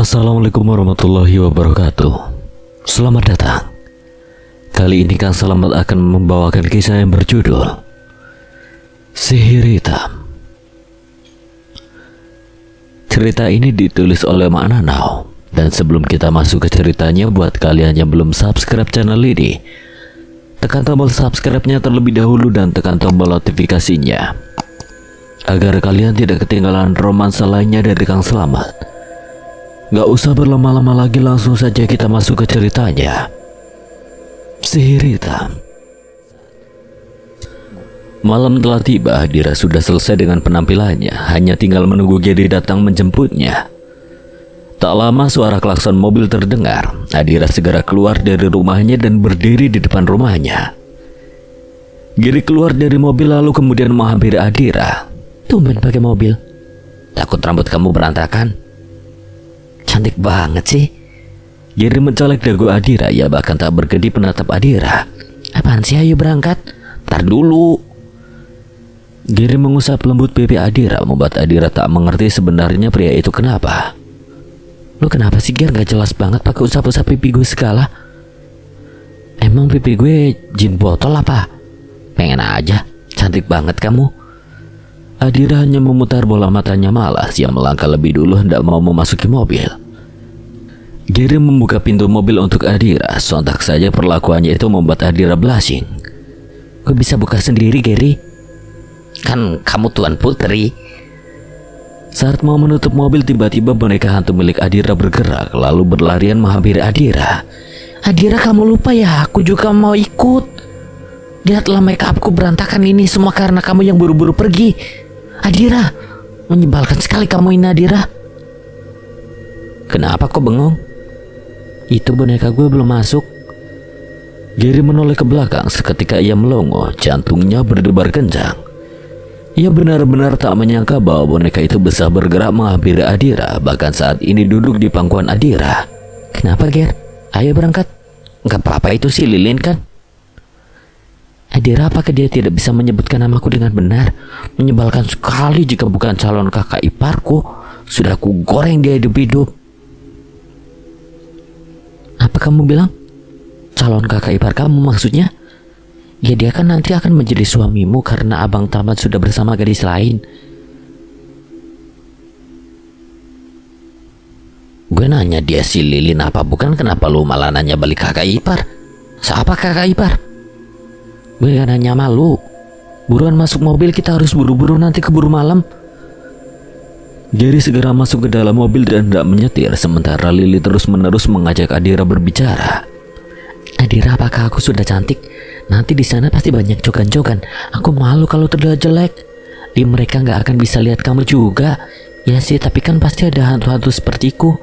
Assalamualaikum warahmatullahi wabarakatuh. Selamat datang. Kali ini Kang Selamat akan membawakan kisah yang berjudul Sihir Hitam. Cerita ini ditulis oleh Mak Nanau. Dan sebelum kita masuk ke ceritanya, buat kalian yang belum subscribe channel ini, tekan tombol subscribe-nya terlebih dahulu dan tekan tombol notifikasinya agar kalian tidak ketinggalan romansa lainnya dari Kang Selamat. Gak usah berlama-lama lagi, langsung saja kita masuk ke ceritanya. Sihir Hitam. Malam telah tiba, Adira sudah selesai dengan penampilannya, hanya tinggal menunggu Geri datang menjemputnya. Tak lama suara klakson mobil terdengar. Adira segera keluar dari rumahnya dan berdiri di depan rumahnya. Geri keluar dari mobil lalu kemudian menghampiri Adira. Tumben pakai mobil. Takut rambut kamu berantakan? Cantik banget sih. Geri mencolek dagu Adira, ya bahkan tak berkedip menatap Adira. Apaan sih, ayo berangkat? Ntar dulu. Geri mengusap lembut pipi Adira, membuat Adira tak mengerti sebenarnya pria itu kenapa. Lu kenapa sih, Ger? Gak jelas banget pakai usap-usap pipi gue segala. Emang pipi gue jin botol apa? Pengen aja. Cantik banget kamu. Adira hanya memutar bola matanya malas. Yang melangkah lebih dulu hendak mau memasuki mobil. Geri membuka pintu mobil untuk Adira. Sontak saja perlakuannya itu membuat Adira blushing. Gue bisa buka sendiri, Geri. Kan kamu tuan putri. Saat mau menutup mobil, tiba-tiba boneka hantu milik Adira bergerak lalu berlarian menghampiri Adira. Adira, kamu lupa ya, aku juga mau ikut. Lihatlah make upku berantakan ini semua karena kamu yang buru-buru pergi. Adira, menyebalkan sekali kamu ini, Adira. Kenapa kok bengong? Itu boneka gue belum masuk. Geri menoleh ke belakang. Seketika ia melongo, jantungnya berdebar kencang. Ia benar-benar tak menyangka bahwa boneka itu bisa bergerak menghampiri Adira, bahkan saat ini duduk di pangkuan Adira. Kenapa, Ger? Ayo berangkat. Gak apa-apa, itu si Lilin kan? Adira, apakah dia tidak bisa menyebutkan namaku dengan benar? Menyebalkan sekali jika bukan calon kakak iparku. Sudah ku goreng dia hidup-hidup. Apa kamu bilang? Calon kakak ipar kamu maksudnya? Ya, dia kan nanti akan menjadi suamimu karena abang Tamat sudah bersama gadis lain. Gue nanya dia si Lilin apa bukan, kenapa lu malah nanya balik kakak ipar? Siapa kakak ipar? Gue gak nanya, malu. Buruan masuk mobil, kita harus buru-buru nanti keburu malam. Geri segera masuk ke dalam mobil dan hendak menyetir, sementara Lili terus-menerus mengajak Adira berbicara. Adira, apakah aku sudah cantik? Nanti di sana pasti banyak jogan-jogan. Aku malu kalau terlihat jelek. Di mereka gak akan bisa lihat kamu juga. Ya sih, tapi kan pasti ada hantu-hantu sepertiku.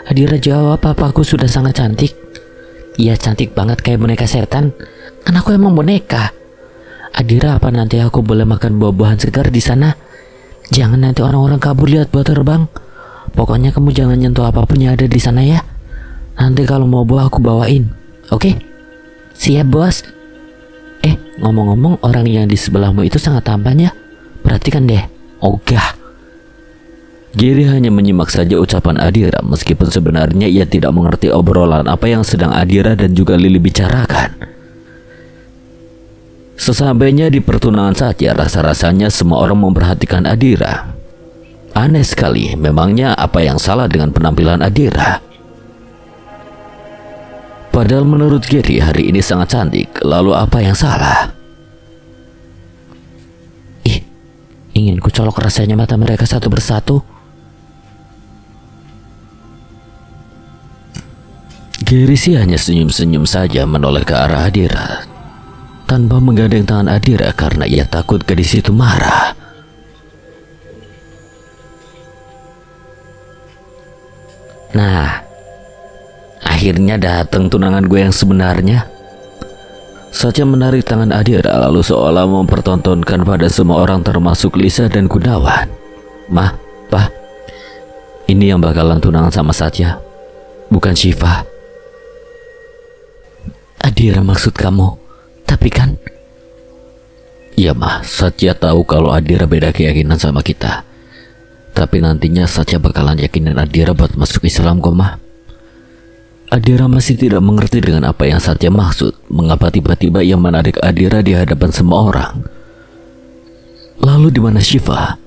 Adira jawab, apa aku sudah sangat cantik? Iya, cantik banget kayak boneka setan. Kan aku emang boneka. Adira, apa nanti aku boleh makan buah-buahan segar di sana? Jangan nanti orang-orang kabur lihat buat terbang. Pokoknya kamu jangan nyentuh apapun yang ada di sana ya. Nanti kalau mau buah aku bawain. Oke? Siap, bos. Ngomong-ngomong, orang yang di sebelahmu itu sangat tampan ya. Perhatikan deh. Ogah. Geri hanya menyimak saja ucapan Adira, meskipun sebenarnya ia tidak mengerti obrolan apa yang sedang Adira dan juga Lili bicarakan. Sesampainya di pertunangan saja, rasa-rasanya semua orang memperhatikan Adira. Aneh sekali, memangnya apa yang salah dengan penampilan Adira? Padahal menurut Geri hari ini sangat cantik, lalu apa yang salah? Ingin ku colok rasanya mata mereka satu persatu. Geri sih hanya senyum-senyum saja menoleh ke arah Adira, tanpa menggandeng tangan Adira karena ia takut gadis itu marah. Nah, akhirnya datang tunangan gue yang sebenarnya. Saja menarik tangan Adira lalu seolah mempertontonkan pada semua orang termasuk Lisa dan Gunawan. Mah, Pak, ini yang bakalan tunangan sama Satya, bukan Syifa. Adira maksud kamu, tapi kan... Iya mah, Satya tahu kalau Adira beda keyakinan sama kita. Tapi nantinya Satya bakalan yakinin Adira buat masuk Islam kok mah. Adira masih tidak mengerti dengan apa yang Satya maksud. Mengapa tiba-tiba ia menarik Adira di hadapan semua orang. Lalu di mana Syifa?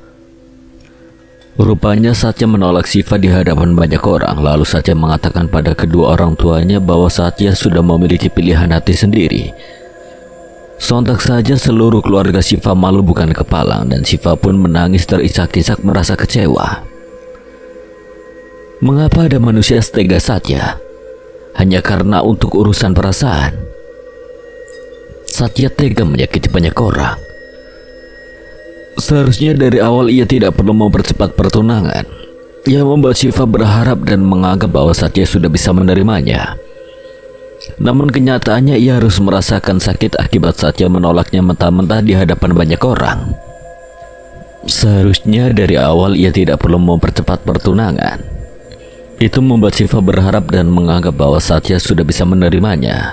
Rupanya Satya menolak Syifa di hadapan banyak orang. Lalu Satya mengatakan pada kedua orang tuanya bahwa Satya sudah memiliki pilihan hati sendiri. Sontak saja seluruh keluarga Syifa malu bukan kepalang, dan Syifa pun menangis terisak-isak merasa kecewa. Mengapa ada manusia setega Satya? Hanya karena untuk urusan perasaan. Satya tega menyakiti banyak orang. Seharusnya dari awal ia tidak perlu mempercepat pertunangan. Ia membuat Syifa berharap dan menganggap bahwa Satya sudah bisa menerimanya. Namun kenyataannya ia harus merasakan sakit akibat Satya menolaknya mentah-mentah di hadapan banyak orang. Seharusnya dari awal ia tidak perlu mempercepat pertunangan. Itu membuat Syifa berharap dan menganggap bahwa Satya sudah bisa menerimanya.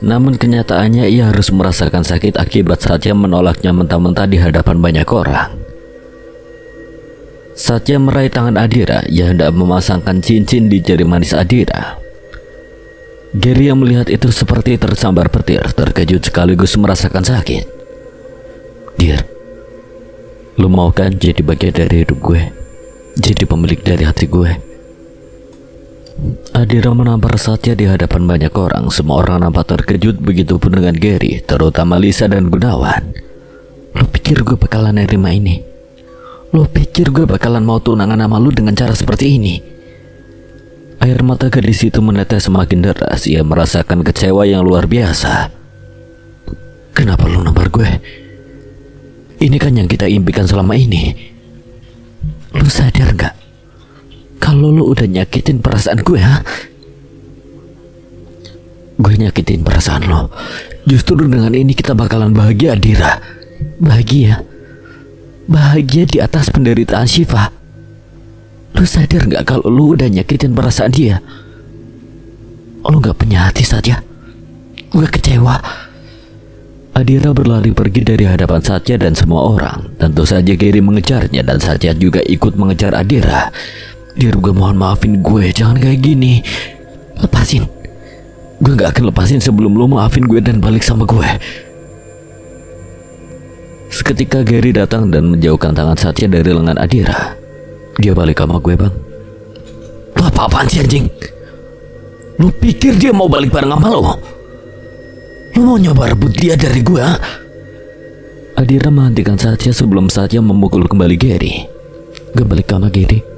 Namun kenyataannya ia harus merasakan sakit akibat Satya menolaknya mentah-mentah di hadapan banyak orang. Satya meraih tangan Adira. Ia hendak memasangkan cincin di jari manis Adira. Gary yang melihat itu seperti tersambar petir, terkejut sekaligus merasakan sakit. Dir, lu mau kan jadi bagian dari hidup gue? Jadi pemilik dari hati gue? Adira menampar Satya di hadapan banyak orang. Semua orang nampak terkejut, begitupun dengan Gary, terutama Lisa dan Gunawan. Lu pikir gue bakalan nerima ini? Lu pikir gue bakalan mau tunangan sama lu dengan cara seperti ini? Air mata gadis itu menetes semakin deras. Ia merasakan kecewa yang luar biasa. Kenapa lu nampar gue? Ini kan yang kita impikan selama ini. Lu sadar gak kalau lu udah nyakitin perasaan gue, ha? Gue nyakitin perasaan lo. Justru dengan ini kita bakalan bahagia, Adira. Bahagia? Bahagia di atas penderitaan Syifa. Lu sadar gak kalau lu udah nyakitin perasaan dia? Lu gak punya hati saja. Gue kecewa. Adira berlari pergi dari hadapan Satya dan semua orang. Tentu saja Gary mengejarnya, dan Satya juga ikut mengejar Adira. Dir, gue mohon maafin gue, jangan kayak gini. Lepasin. Gue gak akan lepasin sebelum lu maafin gue dan balik sama gue. Seketika Gary datang dan menjauhkan tangan Satya dari lengan Adira. Dia balik sama gue, bang. Lu apa-apaan sih, anjing? Lu pikir dia mau balik bareng sama lo? Lu mau nyoba rebut dia dari gue, ha? Adira menghentikan Satya sebelum Satya memukul kembali Gary. Gue balik sama Gary.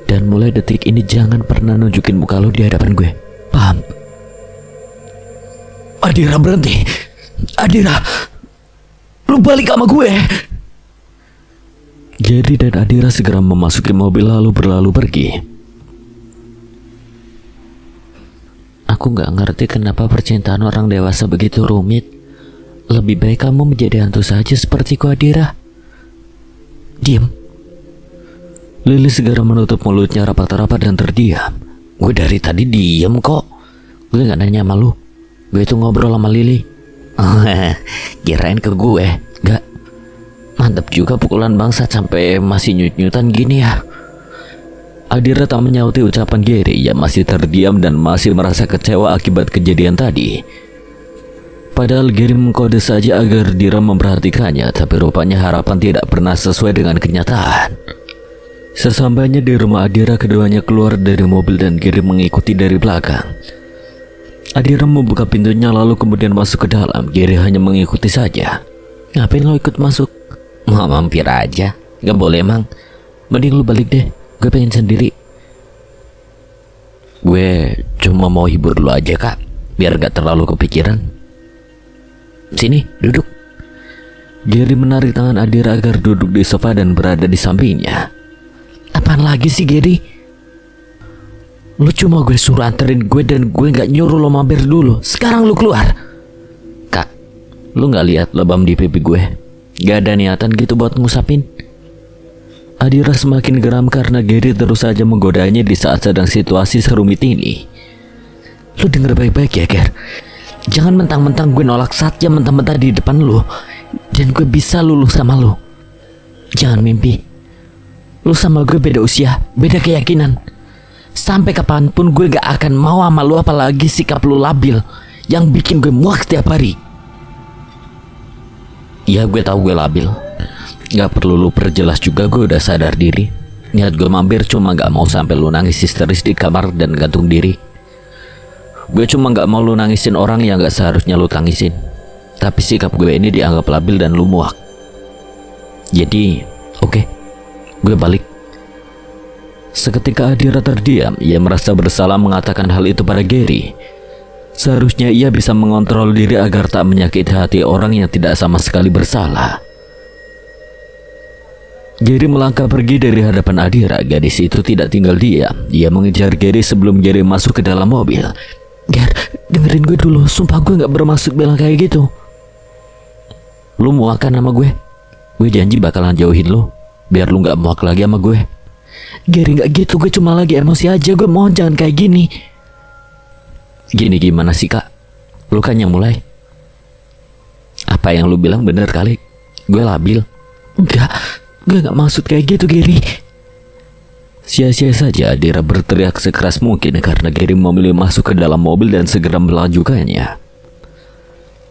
Dan mulai detik ini jangan pernah nunjukin muka lu di hadapan gue. Paham? Adira, berhenti. Adira, lu balik sama gue. Gary dan Adira segera memasuki mobil lalu berlalu pergi. Aku gak ngerti kenapa percintaan orang dewasa begitu rumit. Lebih baik kamu menjadi hantu saja sepertiku, Adira. Diam. Lily segera menutup mulutnya rapat-rapat dan terdiam. Gue dari tadi diam kok. Gue gak nanya sama lu. Gue itu ngobrol sama Lily. Kirain ke gue. Gak. Mantap juga pukulan bangsat sampai masih nyut-nyutan gini ya. Adira tak menyauti ucapan Gary. Ia masih terdiam dan masih merasa kecewa akibat kejadian tadi. Padahal Gary mengkode saja agar Adira memperhatikannya, tapi rupanya harapan tidak pernah sesuai dengan kenyataan. Sesambanya di rumah Adira, keduanya keluar dari mobil dan Gary mengikuti dari belakang. Adira membuka pintunya lalu kemudian masuk ke dalam. Gary hanya mengikuti saja. Ngapain lo ikut masuk? Mau mampir aja. Gak boleh emang. Mending lu balik deh. Gue pengen sendiri. Gue cuma mau hibur lu aja, Kak. Biar gak terlalu kepikiran. Sini, duduk. Gary menarik tangan Adira agar duduk di sofa dan berada di sampingnya. Apaan lagi sih, Gary? Lu cuma gue suruh anterin gue dan gue gak nyuruh lo mampir dulu. Sekarang lu keluar. Kak, lu gak lihat lebam di pipi gue? Gak ada niatan gitu buat ngusapin. Adira semakin geram karena Gary terus saja menggodanya di saat sedang situasi serumit ini. Lu denger baik-baik ya, Ger. Jangan mentang-mentang gue nolak Satya mentah-mentah di depan lu dan gue bisa luluh sama lu. Jangan mimpi. Lu sama gue beda usia, beda keyakinan. Sampai kapanpun gue gak akan mau sama lu, apalagi sikap lu labil yang bikin gue muak setiap hari. Ya gue tahu gue labil. Gak perlu lu perjelas juga, gue udah sadar diri. Niat gue mampir cuma gak mau sampai lu nangis histeris di kamar dan gantung diri. Gue cuma gak mau lu nangisin orang yang gak seharusnya lu tangisin. Tapi sikap gue ini dianggap labil dan lu muak. Jadi, oke, gue balik. Seketika Adira terdiam, ia merasa bersalah mengatakan hal itu pada Gary. Seharusnya ia bisa mengontrol diri agar tak menyakiti hati orang yang tidak sama sekali bersalah. Gary melangkah pergi dari hadapan Adira. Gadis itu tidak tinggal diam. Ia mengejar Gary sebelum Gary masuk ke dalam mobil. Gar, dengerin gue dulu. Sumpah gue gak bermaksud bilang kayak gitu. Lu muak kan sama gue? Gue janji bakalan jauhin lu, biar lu gak muak lagi sama gue. Gary gak gitu, gue cuma lagi emosi aja. Gue mohon jangan kayak gini. Gini gimana sih kak? Lu kan yang mulai. Apa yang lu bilang bener kali. Gue labil. Enggak, gue gak maksud kayak gitu Gary. Sia-sia saja Adira berteriak sekeras mungkin karena Gary memilih masuk ke dalam mobil dan segera melajukannya.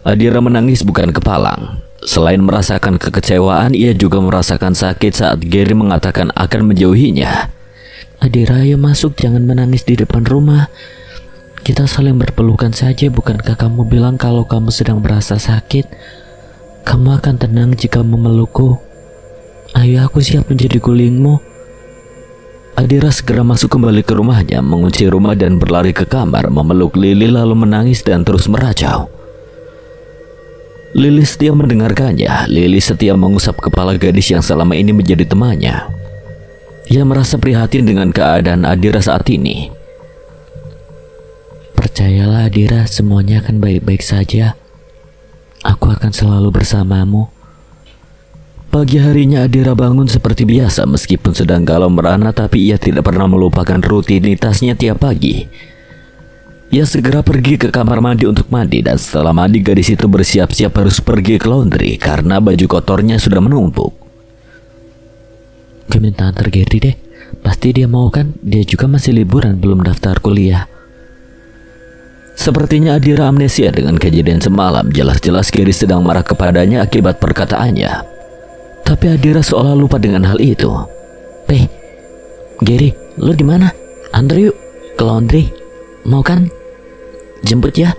Adira menangis bukan kepalang. Selain merasakan kekecewaan, ia juga merasakan sakit saat Gary mengatakan akan menjauhinya. Adira, ayo masuk, jangan menangis di depan rumah. Kita saling berpelukan saja. Bukankah kamu bilang kalau kamu sedang merasa sakit, kamu akan tenang jika memelukku? Ayo, aku siap menjadi gulingmu. Adira segera masuk kembali ke rumahnya, mengunci rumah dan berlari ke kamar, memeluk Lily lalu menangis dan terus meracau. Lily setia mendengarkannya. Lily setia mengusap kepala gadis yang selama ini menjadi temannya. Ia merasa prihatin dengan keadaan Adira saat ini. Percayalah Adira, semuanya akan baik-baik saja. Aku akan selalu bersamamu. Pagi harinya Adira bangun seperti biasa. Meskipun sedang galau merana, tapi ia tidak pernah melupakan rutinitasnya tiap pagi. Ia segera pergi ke kamar mandi untuk mandi, dan setelah mandi gadis itu bersiap-siap harus pergi ke laundry karena baju kotornya sudah menumpuk. Gue minta antar Gary deh. Pasti dia mau kan? Dia juga masih liburan, belum daftar kuliah. Sepertinya Adira amnesia dengan kejadian semalam. Jelas-jelas Gary sedang marah kepadanya akibat perkataannya. Tapi Adira seolah lupa dengan hal itu. Gary, lu di mana? Antar yuk ke laundry. Mau kan? Jemput ya.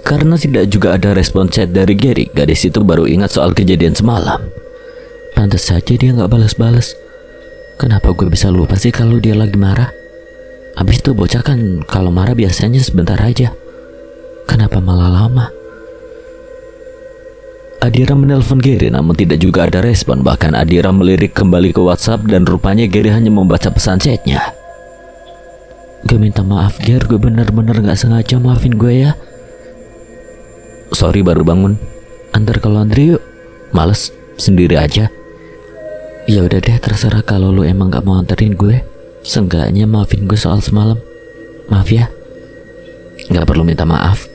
Karena tidak juga ada respon chat dari Gary, gadis itu baru ingat soal kejadian semalam. Pantas saja dia gak balas-balas. Kenapa gue bisa lupa sih kalau dia lagi marah? Abis itu bocah kan kalau marah biasanya sebentar aja. Kenapa malah lama? Adira menelpon Gary namun tidak juga ada respon. Bahkan Adira melirik kembali ke WhatsApp dan rupanya Gary hanya membaca pesan chatnya. Gue minta maaf Ger, gue bener-bener gak sengaja, maafin gue ya. Sorry baru bangun. Antar ke laundry yuk. Males, sendiri aja. Ya udah deh, terserah kalau lu emang gak mau anterin gue. Seenggaknya maafin gue soal semalam. Maaf ya. Gak perlu minta maaf.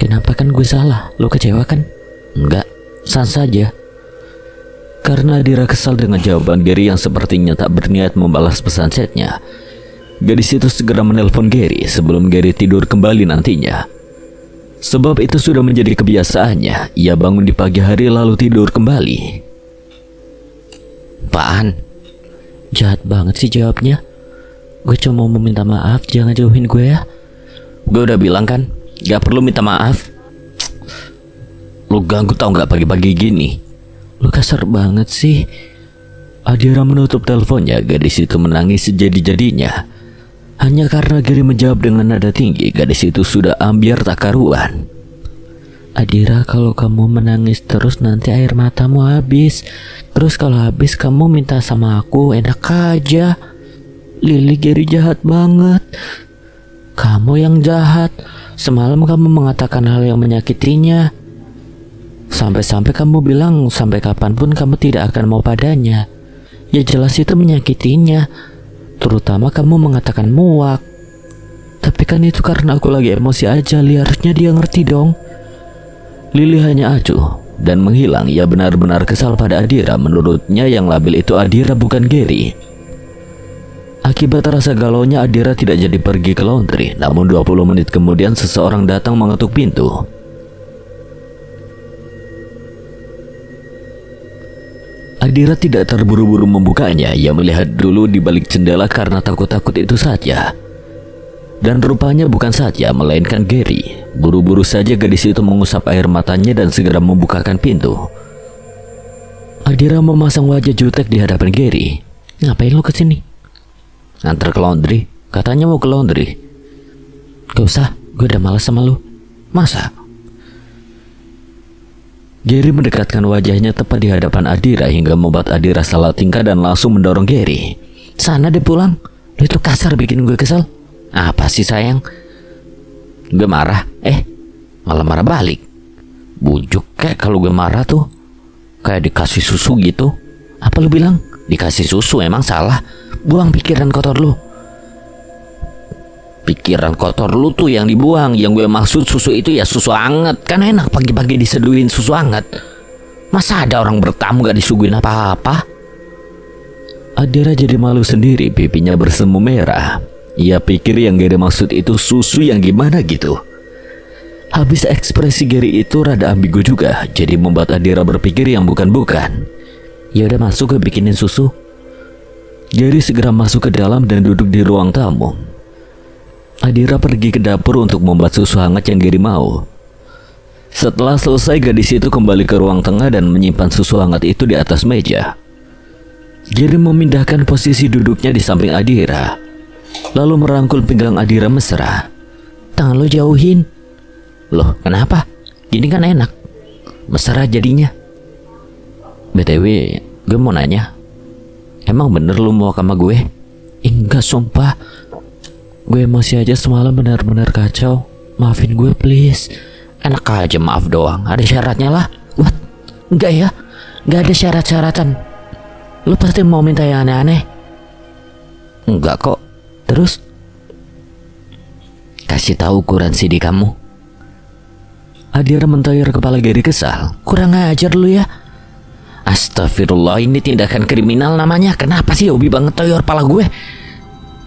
Kenapa, kan gue salah? Lu kecewa kan? Enggak, sans saja. Karena Adira kesal dengan jawaban Gary yang sepertinya tak berniat membalas pesan chatnya, gadis itu segera menelpon Gary sebelum Gary tidur kembali nantinya. Sebab itu sudah menjadi kebiasaannya. Ia bangun di pagi hari lalu tidur kembali. Apaan? Jahat banget sih jawabnya. Gue cuma mau minta maaf, jangan jauhin gue ya. Gue udah bilang kan, gak perlu minta maaf. Lu ganggu tau gak pagi-pagi gini. Lu kasar banget sih. Adira menutup teleponnya. Gadis itu menangis sejadi-jadinya. Hanya karena Gary menjawab dengan nada tinggi, gadis itu sudah ambiar tak karuan. Adira, kalau kamu menangis terus nanti air matamu habis. Terus kalau habis kamu minta sama aku, enak aja. Lily, Gary jahat banget. Kamu yang jahat. Semalam kamu mengatakan hal yang menyakitinya. Sampai-sampai kamu bilang sampai kapanpun kamu tidak akan mau padanya. Ya jelas itu menyakitinya. Terutama kamu mengatakan muak. Tapi kan itu karena aku lagi emosi aja, harusnya dia ngerti dong. Lily hanya acuh dan menghilang. Ia benar-benar kesal pada Adira. Menurutnya yang labil itu Adira bukan Gary. Akibat rasa galaunya, Adira tidak jadi pergi ke laundry. Namun 20 menit kemudian seseorang datang mengetuk pintu. Adira tidak terburu-buru membukanya. Ia melihat dulu di balik jendela karena takut-takut itu saja. Dan rupanya bukan saja, melainkan Gary. Buru-buru saja gadis itu mengusap air matanya dan segera membukakan pintu. Adira memasang wajah jutek di hadapan Gary. Ngapain lo kesini? Antar ke laundry. Katanya mau ke laundry. Gak usah, gue udah malas sama lo. Masa? Gary mendekatkan wajahnya tepat di hadapan Adira hingga membuat Adira salah tingkah dan langsung mendorong Gary. Sana deh pulang. Lo itu kasar bikin gue kesel. Apa sih sayang? Gue marah, malah marah balik. Bujuk kayak kalau gue marah tuh kayak dikasih susu gitu. Apa lu bilang? Dikasih susu emang salah? Buang pikiran kotor lu. Pikiran kotor lu tuh yang dibuang. Yang gue maksud susu itu ya susu hangat. Kan enak pagi-pagi diseduhin susu hangat. Masa ada orang bertamu gak disuguhin apa-apa? Adira jadi malu sendiri, pipinya bersemu merah. Ia pikir yang Gary maksud itu susu yang gimana gitu. Habis ekspresi Gary itu rada ambigu juga, jadi membuat Adira berpikir yang bukan-bukan. Ya udah masuk, gue bikinin susu. Gary segera masuk ke dalam dan duduk di ruang tamu. Adira pergi ke dapur untuk membuat susu hangat yang Gary mau. Setelah selesai, gadis itu kembali ke ruang tengah dan menyimpan susu hangat itu di atas meja. Gary memindahkan posisi duduknya di samping Adira, lalu merangkul pinggang Adira mesra. Tangan lo jauhin. Loh, kenapa? Gini kan enak. Mesra jadinya. BTW, gue mau nanya. Emang bener lu mau sama gue? Enggak, sumpah. Gue emosi aja semalam, benar-benar kacau. Maafin gue please. Enak aja maaf doang. Ada syaratnya lah. What? Enggak ya? Enggak ada syarat-syaratan. Lu pasti mau minta yang aneh-aneh. Enggak kok. Terus? Kasih tahu ukuran CD kamu. Adira mentayar kepala Gary kesal. Kurang ajar lu ya. Astagfirullah, ini tindakan kriminal namanya. Kenapa sih hobi banget toyor pala gue?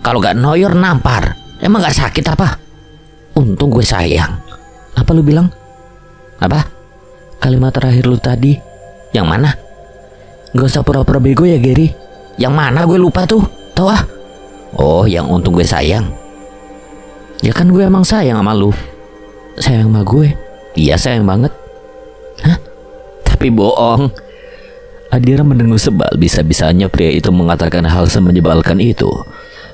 Kalau gak noyor nampar. Emang gak sakit apa? Untung gue sayang. Apa lu bilang? Apa? Kalimat terakhir lu tadi. Yang mana? Gak usah pura-pura bego ya Gary. Yang mana gue lupa tuh. Tahu ah? Oh, yang untung gue sayang. Ya kan gue emang sayang sama lu. Sayang sama gue? Iya sayang banget. Hah? Tapi bohong. Adira mendengus sebal, bisa-bisanya pria itu mengatakan hal semenyebalkan itu.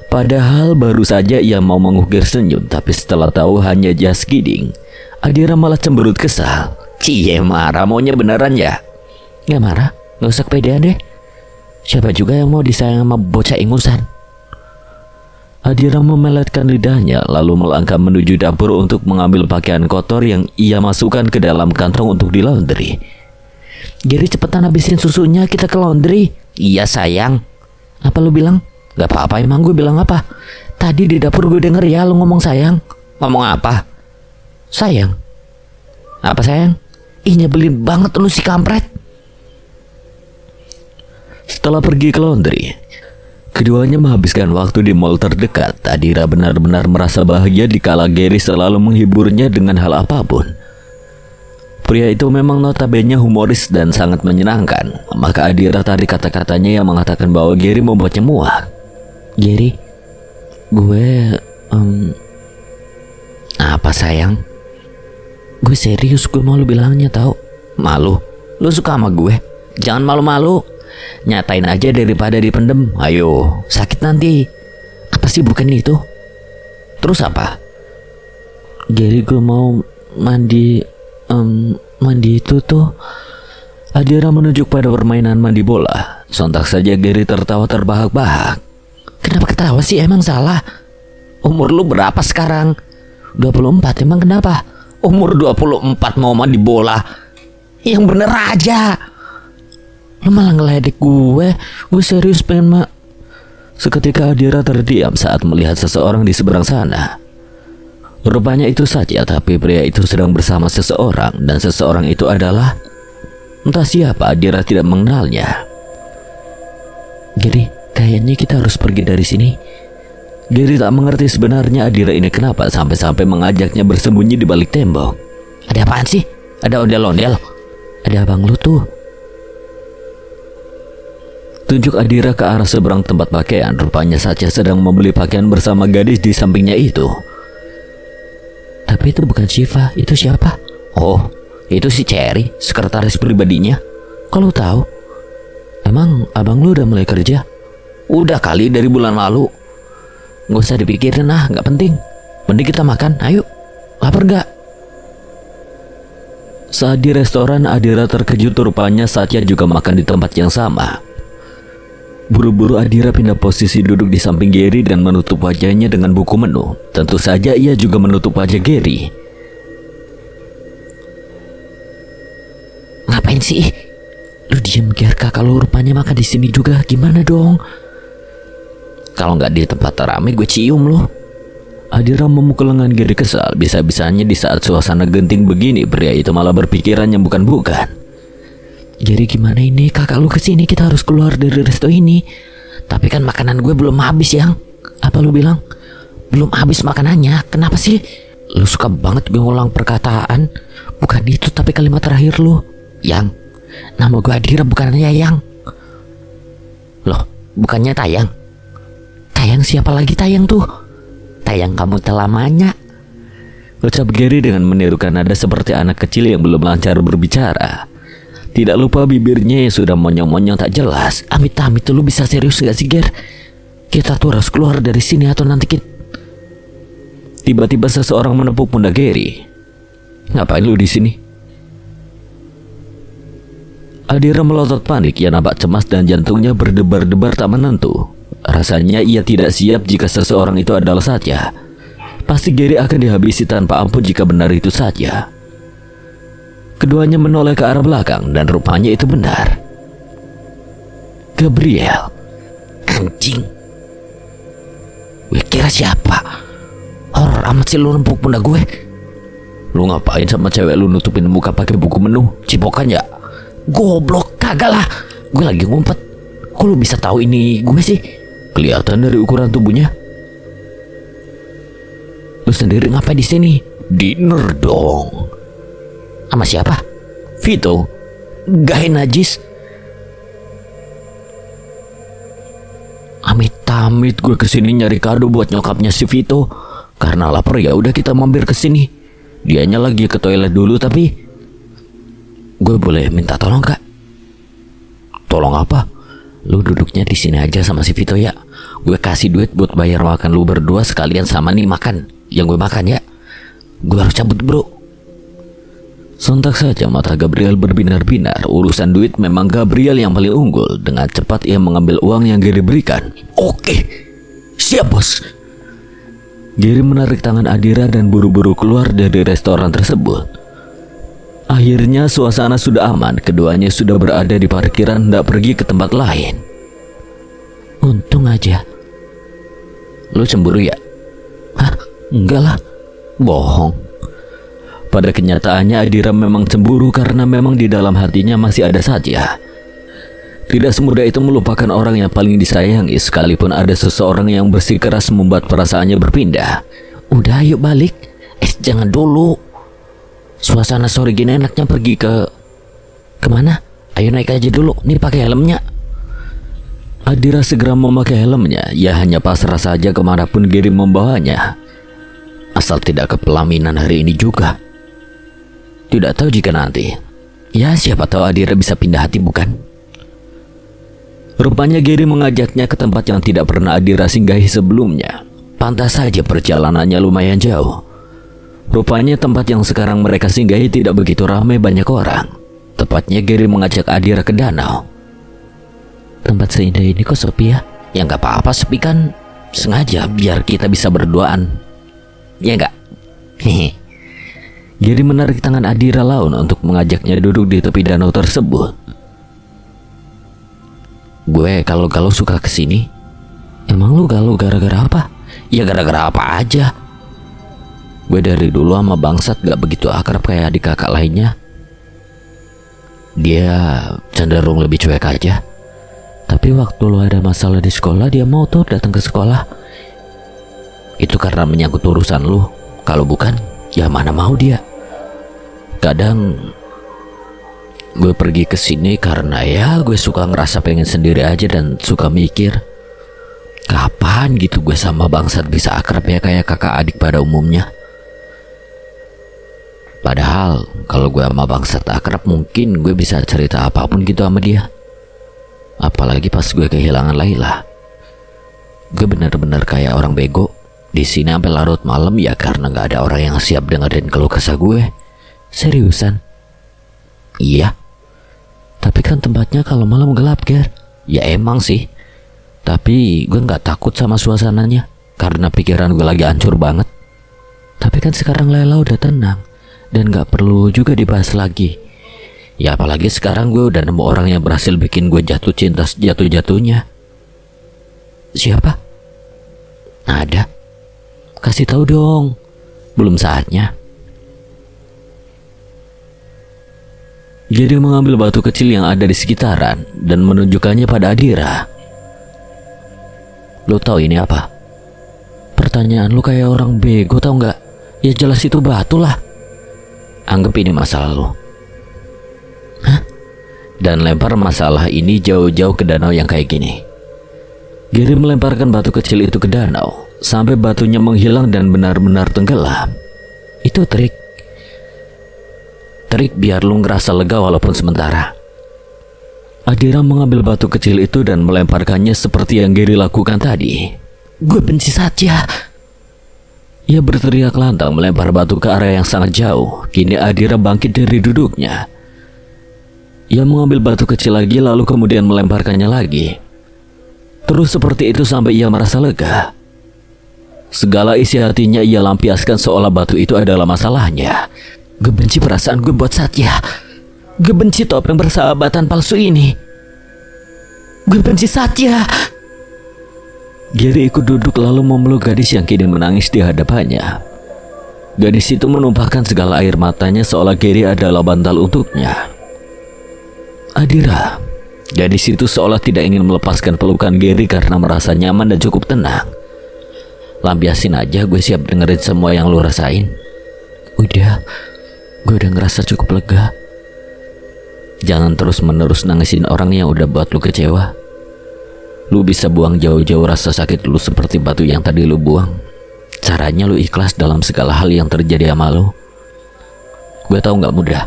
Padahal baru saja ia mau mengukir senyum, tapi setelah tahu hanya just kidding, Adira malah cemberut kesal. Cie, marah maunya beneran ya? Gak marah, gak usah kepedean deh. Siapa juga yang mau disayang sama bocah ingusan? Adira memeletkan lidahnya, lalu melangkah menuju dapur untuk mengambil pakaian kotor yang ia masukkan ke dalam kantong untuk di laundry. Gary, cepetan habisin susunya, kita ke laundry. Iya sayang. Apa lu bilang? Gak apa-apa, Emang gue bilang apa? Tadi di dapur gue denger ya lu ngomong sayang. Ngomong apa? Sayang. Apa sayang? Ih, nyebelin banget lu si kampret. Setelah pergi ke laundry, keduanya menghabiskan waktu di mall terdekat. Adira benar-benar merasa bahagia dikala Gary selalu menghiburnya dengan hal apapun. Pria itu memang notabene humoris dan sangat menyenangkan. Maka Adira tarik kata-katanya yang mengatakan bahwa Gary membuatnya muak. Gary, gue apa sayang? Gue serius, gue mau lu bilangnya tau. Malu? Lu suka sama gue? Jangan malu-malu. Nyatain aja daripada dipendem. Ayo, sakit nanti. Apa sih bukan itu? Terus apa? Gary, gue mau mandi itu tuh. Adira menunjuk pada permainan mandi bola. Sontak saja Gary tertawa terbahak-bahak. Kenapa ketawa sih, emang salah? Umur lu berapa sekarang? 24, emang kenapa? Umur 24 mau mandi bola? Yang bener aja. Lu malah ngeledek gue serius pengen Seketika Adira terdiam saat melihat seseorang di seberang sana. Rupanya itu saja, tapi pria itu sedang bersama seseorang, dan seseorang itu adalah entah siapa. Adira tidak mengenalnya. Gary, kayaknya kita harus pergi dari sini. Gary tak mengerti sebenarnya Adira ini kenapa sampai-sampai mengajaknya bersembunyi di balik tembok. Ada apaan sih? Ada ondel-ondel? Ada abang lu tuh. Tunjuk Adira ke arah seberang tempat pakaian. Rupanya Satya sedang membeli pakaian bersama gadis di sampingnya itu. Tapi itu bukan Syifa, itu siapa? Oh, itu si Cherry, sekretaris pribadinya. Kalau tahu? Emang abang lu udah mulai kerja? Udah kali dari bulan lalu. Gak usah dipikirin gak penting. Mending kita makan, ayo. Lapar gak? Saat di restoran, Adira terkejut rupanya Satya juga makan di tempat yang sama. Buru-buru Adira pindah posisi duduk di samping Gary dan menutup wajahnya dengan buku menu. Tentu saja ia juga menutup wajah Gary. Ngapain sih? Lu diem Ger, kakak lu rupanya makan di sini juga. Gimana dong? Kalau nggak di tempat ramai gue cium lo. Adira memukul lengan Gary kesal. Bisa-bisanya di saat suasana genting begini pria itu malah berpikiran yang bukan-bukan. Gary, gimana ini? Kakak lu kesini, kita harus keluar dari resto ini. Tapi kan makanan gue belum habis, Yang. Apa lu bilang? Belum habis makanannya. Kenapa sih? Lu suka banget ngulang perkataan. Bukan itu, tapi kalimat terakhir lu. Yang, nama gue Adira bukannya Yang. Loh, bukannya Tayang? Tayang siapa lagi Tayang tuh? Tayang kamu telamanya. Ucap Gary dengan menirukan nada seperti anak kecil yang belum lancar berbicara. Tidak lupa bibirnya yang sudah monyong-monyong tak jelas. Amit-amit tuh, lu bisa serius gak sih, Ger? Kita tuh harus keluar dari sini atau nanti kita... Tiba-tiba seseorang menepuk pundak Gary. Ngapain lu di sini? Adira melotot panik. Ia nampak cemas dan jantungnya berdebar-debar tak menentu. Rasanya ia tidak siap jika seseorang itu adalah Satya. Pasti Gary akan dihabisi tanpa ampun jika benar itu Satya. Keduanya menoleh ke arah belakang dan rupanya itu benar. Gabriel. Anjing. Gue kira siapa? Horor amat sih lu nempuk pundak gue. Lu ngapain sama cewek lu nutupin muka pakai buku menu? Cipokan ya? Goblok, kagak lah. Gue lagi ngumpet. Kok lu bisa tahu ini gue sih? Kelihatan dari ukuran tubuhnya. Lu sendiri ngapain di sini? Dinner dong. Sama siapa? Vito. Gak najis. Amit-amit gue kesini nyari kado buat nyokapnya si Vito. Karena lapar ya udah kita mampir kesini. Dianya lagi ke toilet dulu tapi... Gue boleh minta tolong gak? Tolong apa? Lu duduknya di sini aja sama si Vito ya. Gue kasih duit buat bayar makan lu berdua sekalian sama nih makan yang gue makan ya. Gue harus cabut bro. Sontak saja mata Gabriel berbinar-binar. Urusan duit memang Gabriel yang paling unggul. Dengan cepat ia mengambil uang yang Gary berikan. Oke, siap bos. Gary menarik tangan Adira dan buru-buru keluar dari restoran tersebut. Akhirnya suasana sudah aman. Keduanya sudah berada di parkiran hendak pergi ke tempat lain. Untung aja. Lu cemburu ya? Hah? Enggak lah. Bohong. Pada kenyataannya Adira memang cemburu karena memang di dalam hatinya masih ada Satya. Tidak semudah itu melupakan orang yang paling disayangi sekalipun ada seseorang yang bersikeras membuat perasaannya berpindah. Udah ayo balik. Jangan dulu. Suasana sore gini enaknya pergi ke... Kemana? Ayo naik aja dulu. Nih pakai helmnya. Adira segera memakai helmnya. Ia hanya pasrah saja kemanapun Gary membawanya. Asal tidak ke pelaminan hari ini juga. Tidak tahu jika nanti. Ya siapa tahu Adira bisa pindah hati bukan? Rupanya Gary mengajaknya ke tempat yang tidak pernah Adira singgahi sebelumnya. Pantas saja perjalanannya lumayan jauh. Rupanya tempat yang sekarang mereka singgahi tidak begitu ramai banyak orang. Tepatnya Gary mengajak Adira ke danau. Tempat seindah ini kok sepi ya? Ya nggak apa-apa sepi kan. Sengaja biar kita bisa berduaan. Ya nggak? Hehe. Gary menarik tangan Adira Laun untuk mengajaknya duduk di tepi danau tersebut. Gue kalau suka kesini. Emang lu galau gara-gara apa? Ya gara-gara apa aja. Gue dari dulu sama bangsat gak begitu akrab kayak adik kakak lainnya. Dia cenderung lebih cuek aja. Tapi waktu lu ada masalah di sekolah dia mau tuh datang ke sekolah. itu karena menyangkut urusan lu. Kalau bukan, ya mana mau dia. Kadang gue pergi ke sini karena ya gue suka ngerasa pengen sendiri aja dan suka mikir, kapan gitu gue sama bangsat bisa akrab ya kayak kakak adik pada umumnya. Padahal kalau gue sama bangsat akrab mungkin gue bisa cerita apapun gitu sama dia. Apalagi pas gue kehilangan Laila. Gue bener-bener kayak orang bego di sini sampai larut malam ya karena nggak ada orang yang siap dengerin keluh kesah gue. Seriusan? Iya. Tapi kan tempatnya kalau malam gelap, Ger. Ya emang sih. Tapi gue nggak takut sama suasananya karena pikiran gue lagi hancur banget. Tapi kan sekarang Laila udah tenang dan gak perlu juga dibahas lagi. Ya apalagi sekarang gue udah nemu orang yang berhasil bikin gue jatuh cinta sejatuh-jatuhnya. Siapa? Ada. Kasih tahu dong. Belum saatnya. Gary mengambil batu kecil yang ada di sekitaran dan menunjukkannya pada Adira. Lo tahu ini apa? Pertanyaan lu kayak orang bego, tau nggak? Ya jelas itu batu lah. Anggap ini masa lalu. Hah? Dan lempar masalah ini jauh-jauh ke danau yang kayak gini. Gary melemparkan batu kecil itu ke danau sampai batunya menghilang dan benar-benar tenggelam. Itu trik. Trik biar lu ngerasa lega walaupun sementara. Adira mengambil batu kecil itu dan melemparkannya seperti yang Gary lakukan tadi. Gue benci Satya. Ia berteriak lantang melempar batu ke arah yang sangat jauh. Kini Adira bangkit dari duduknya. Ia mengambil batu kecil lagi lalu kemudian melemparkannya lagi. Terus seperti itu sampai ia merasa lega. Segala isi hatinya ia lampiaskan seolah batu itu adalah masalahnya. Gue benci perasaan gue buat Satya. Gue benci topeng persahabatan palsu ini. Gue benci Satya. Gary ikut duduk lalu memeluk gadis yang kini menangis di hadapannya. Gadis itu menumpahkan segala air matanya seolah Gary adalah bantal untuknya. Adira. Gadis itu seolah tidak ingin melepaskan pelukan Gary karena merasa nyaman dan cukup tenang. Lampiasin aja, gue siap dengerin semua yang lu rasain. Udah, gue udah ngerasa cukup lega. Jangan terus-menerus nangisin orang yang udah buat lu kecewa. Lu bisa buang jauh-jauh rasa sakit lu seperti batu yang tadi lu buang. Caranya lu ikhlas dalam segala hal yang terjadi sama lu. Gue tahu gak mudah.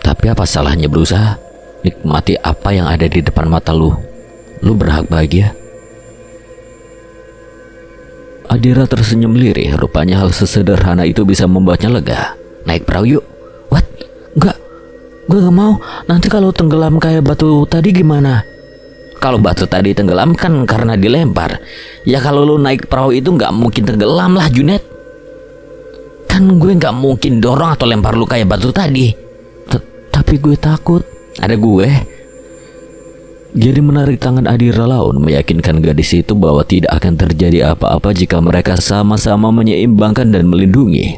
Tapi apa salahnya berusaha? Nikmati apa yang ada di depan mata lu. Lu berhak bahagia. Adira tersenyum lirih. Rupanya hal sesederhana itu bisa membuatnya lega. Naik perahu yuk. What? Enggak. Gue gak mau. Nanti kalau tenggelam kayak batu tadi gimana? Kalau batu tadi tenggelam kan karena dilempar. Ya kalau lu naik perahu itu gak mungkin tenggelam lah, Junet. Kan gue gak mungkin dorong atau lempar lu kayak batu tadi. Tapi gue takut. Ada gue. Gary menarik tangan Adira laun meyakinkan gadis itu bahwa tidak akan terjadi apa-apa jika mereka sama-sama menyeimbangkan dan melindungi.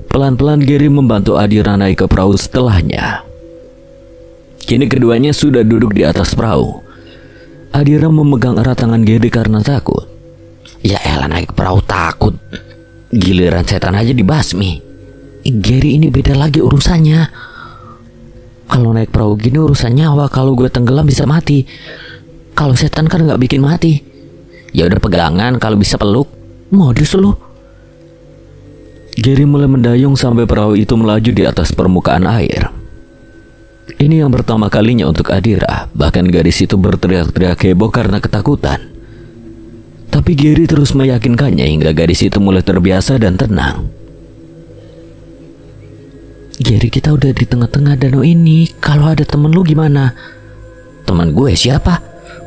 Pelan-pelan Gary membantu Adira naik ke perahu setelahnya. Kini keduanya sudah duduk di atas perahu. Adira memegang erat tangan Gary karena takut. Ya elah, naik perahu takut. Giliran setan aja dibasmi. Gary, ini beda lagi urusannya. Kalau naik perahu gini urusan nyawa. Kalau gue tenggelam bisa mati. Kalau setan kan gak bikin mati. Ya udah pegangan, kalau bisa peluk. Modus lu. Gary mulai mendayung sampai perahu itu melaju di atas permukaan air. Ini yang pertama kalinya untuk Adira. Bahkan gadis itu berteriak-teriak heboh karena ketakutan. Tapi Gary terus meyakinkannya hingga gadis itu mulai terbiasa dan tenang. Gary, kita udah di tengah-tengah danau ini. Kalau ada temen lu gimana? Teman gue siapa?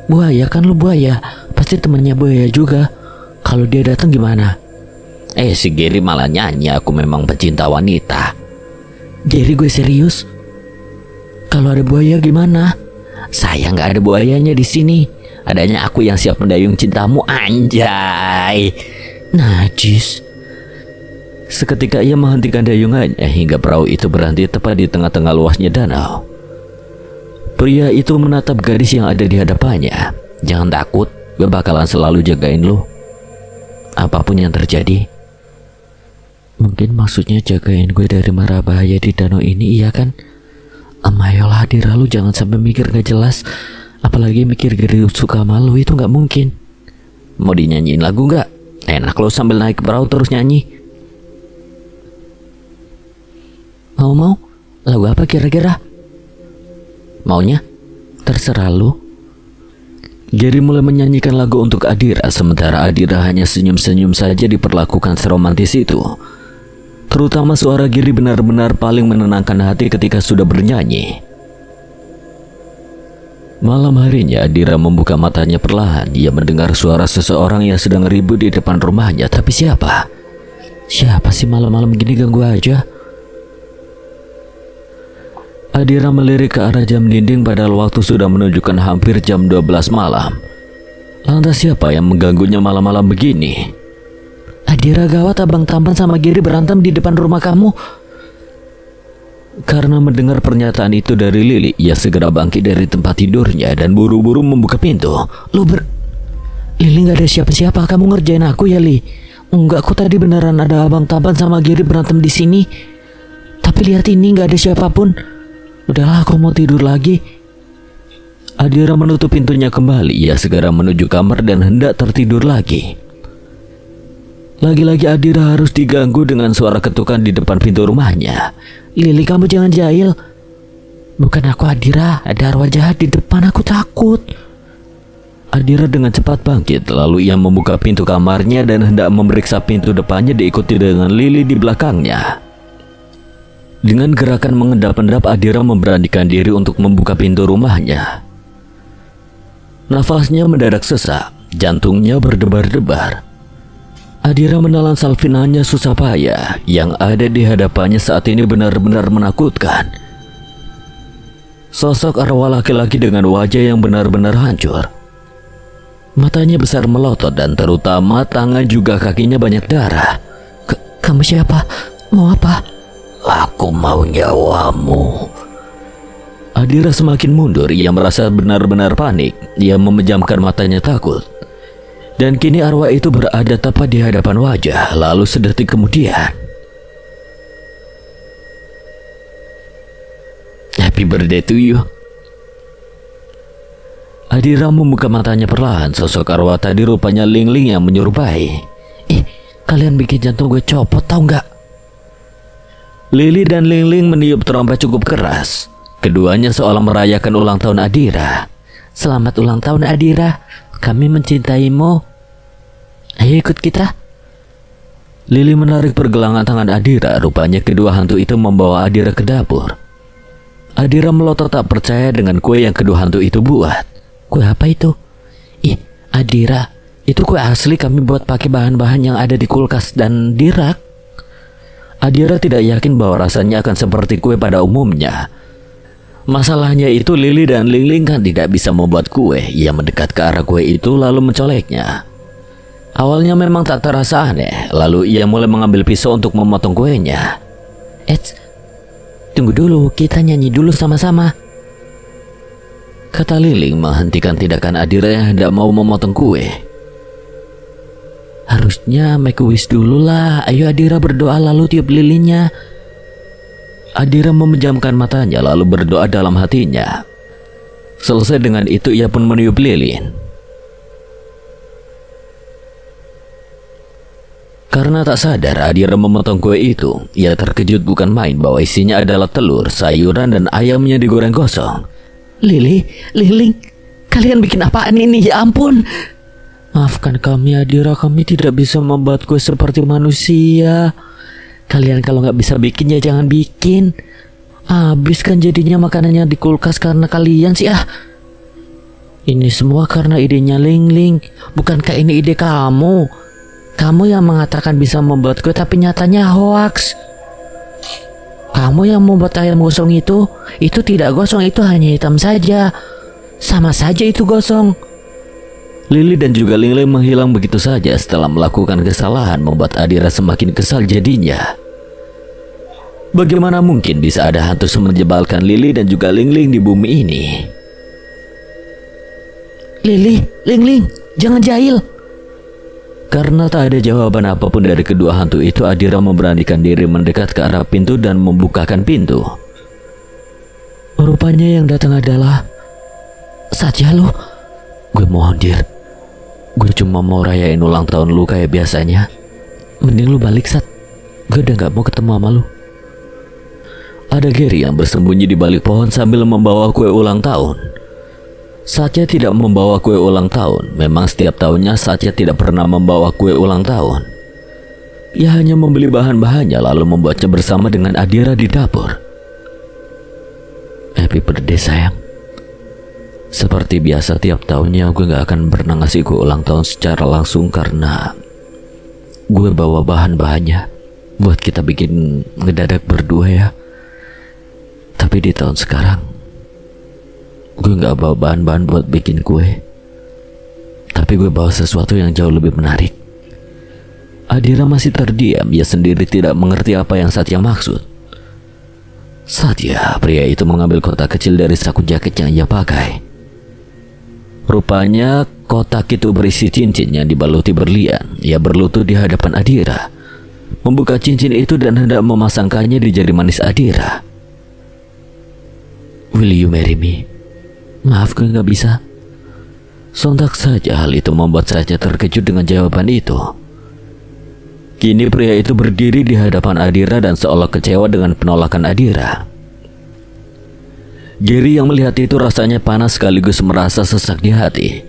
Buaya, kan lu buaya. Pasti temennya buaya juga. Kalau dia datang gimana? Si Gary malah nyanyi aku memang pecinta wanita. Gary, gue serius. Kalau ada buaya gimana? Saya nggak ada buayanya di sini. Adanya aku yang siap mendayung cintamu, anjay. Najis. Seketika ia menghentikan dayungannya hingga perahu itu berhenti tepat di tengah-tengah luasnya danau. Pria itu menatap gadis yang ada di hadapannya. Jangan takut, gue bakalan selalu jagain lu. apapun yang terjadi. Mungkin maksudnya jagain gue dari mara bahaya di danau ini, iya kan? Ayolah Adira, lu jangan sampai mikir gak jelas. Apalagi mikir Giri suka malu, itu gak mungkin. Mau dinyanyiin lagu gak? Enak lo sambil naik ke perahu terus nyanyi. Mau? Lagu apa kira-kira? Maunya? Terserah lu. Gary mulai menyanyikan lagu untuk Adira, sementara Adira hanya senyum-senyum saja diperlakukan seromantis itu. Terutama suara Gary benar-benar paling menenangkan hati ketika sudah bernyanyi. Malam harinya Adira membuka matanya perlahan. Ia mendengar suara seseorang yang sedang ribut di depan rumahnya. Tapi siapa? Siapa sih malam-malam gini ganggu aja? Adira melirik ke arah jam dinding padahal waktu sudah menunjukkan hampir jam 12 malam. Lantas siapa yang mengganggunya malam-malam begini? Adira, gawat, Abang Tampan sama Giri berantem di depan rumah kamu. Karena mendengar pernyataan itu dari Lili, ia segera bangkit dari tempat tidurnya dan buru-buru membuka pintu. Lili, gak ada siapa-siapa, kamu ngerjain aku ya, Li? Enggak, aku tadi beneran ada Abang Tampan sama Giri berantem di sini. Tapi lihat ini, gak ada siapapun. Udahlah, aku mau tidur lagi. Adira menutup pintunya kembali. Ia segera menuju kamar dan hendak tertidur lagi. Lagi-lagi Adira harus diganggu dengan suara ketukan di depan pintu rumahnya. Lili, kamu jangan jahil. Bukan aku, Adira. Ada arwah jahat di depan, aku takut. Adira dengan cepat bangkit, lalu ia membuka pintu kamarnya dan hendak memeriksa pintu depannya, diikuti dengan Lili di belakangnya. Dengan gerakan mengendap-endap, Adira memberanikan diri untuk membuka pintu rumahnya. Nafasnya mendadak sesak, jantungnya berdebar-debar. Adira menelan salvinanya susah payah. Yang ada di hadapannya saat ini benar-benar menakutkan. Sosok arwah laki-laki dengan wajah yang benar-benar hancur. Matanya besar melotot dan terutama tangan juga kakinya banyak darah. Kamu siapa? Mau apa? Aku mau nyawamu. Adira semakin mundur. Ia merasa benar-benar panik. Ia memejamkan matanya takut. Dan kini arwah itu berada tepat di hadapan wajah. Lalu sedetik kemudian, Happy birthday to you. Adira membuka matanya perlahan. Sosok arwah tadi rupanya Ling-Ling yang menyerupai. Kalian bikin jantung gue copot, tau gak? Lili dan Ling-Ling meniup trompet cukup keras. Keduanya seolah merayakan ulang tahun Adira. Selamat ulang tahun Adira. Kami mencintaimu. Ayo ikut kita. Lili menarik pergelangan tangan Adira. Rupanya kedua hantu itu membawa Adira ke dapur. Adira melotot tak percaya dengan kue yang kedua hantu itu buat. Kue apa itu? Adira, itu kue asli kami buat pakai bahan-bahan yang ada di kulkas dan di rak. Adira tidak yakin bahwa rasanya akan seperti kue pada umumnya. Masalahnya itu Lili dan Ling-Ling kan tidak bisa membuat kue. Ia mendekat ke arah kue itu lalu mencoleknya. Awalnya memang tak terasa aneh. Lalu ia mulai mengambil pisau untuk memotong kuenya. Tunggu dulu, kita nyanyi dulu sama-sama, kata Ling-Ling menghentikan tindakan Adira yang hendak mau memotong kue. Harusnya make a wish dulu lah. Ayo Adira berdoa lalu tiup lilinnya. Adira memejamkan matanya lalu berdoa dalam hatinya. Selesai dengan itu ia pun meniup lilin. Karena tak sadar Adira memotong kue itu, ia terkejut bukan main bahwa isinya adalah telur, sayuran dan ayamnya digoreng gosong. Lili, Ling-Ling, kalian bikin apaan ini? Ya ampun. Maafkan kami Adira, kami tidak bisa membuat kue seperti manusia. Kalian kalau nggak bisa bikin ya jangan bikin. Habis kan jadinya makanannya di kulkas karena kalian sih. Ini semua karena idenya Ling-Ling. Bukankah ini ide kamu? Kamu yang mengatakan bisa membuat kue tapi nyatanya hoaks. Kamu yang membuat ayam gosong itu tidak gosong, itu hanya hitam saja. Sama saja itu gosong. Lili dan juga Ling-Ling menghilang begitu saja setelah melakukan kesalahan membuat Adira semakin kesal jadinya. Bagaimana mungkin bisa ada hantu semenyebalkan Lili dan juga Ling-Ling di bumi ini? Ling-Ling, jangan jahil. Karena tak ada jawaban apapun dari kedua hantu itu, Adira memberanikan diri mendekat ke arah pintu dan membukakan pintu. Rupanya yang datang adalah Satya lu. Gue mohon, Dir. Gue cuma mau rayain ulang tahun lu kayak biasanya. Mending lu balik, Sat. Gue udah gak mau ketemu sama lu. Ada Gary yang bersembunyi di balik pohon sambil membawa kue ulang tahun. Satya tidak membawa kue ulang tahun. Memang setiap tahunnya Satya tidak pernah membawa kue ulang tahun. Ia hanya membeli bahan-bahannya lalu membuatnya bersama dengan Adira di dapur. Happy birthday sayang. Seperti biasa tiap tahunnya gue gak akan pernah ngasih kue ulang tahun secara langsung karena gue bawa bahan-bahannya buat kita bikin ngedadak berdua ya. Tapi di tahun sekarang gue gak bawa bahan-bahan buat bikin kue, tapi gue bawa sesuatu yang jauh lebih menarik. Adira masih terdiam. Ia sendiri tidak mengerti apa yang Satya maksud. Satya, pria itu mengambil kotak kecil dari saku jaket yang ia pakai. Rupanya kotak itu berisi cincin yang dibaluti berlian. Ia berlutut di hadapan Adira, membuka cincin itu dan hendak memasangkannya di jari manis Adira. Will you marry me? Maaf, gue gak bisa. Sontak saja hal itu membuat Satya terkejut dengan jawaban itu. Kini pria itu berdiri di hadapan Adira dan seolah kecewa dengan penolakan Adira. Gary yang melihat itu rasanya panas sekaligus merasa sesak di hati.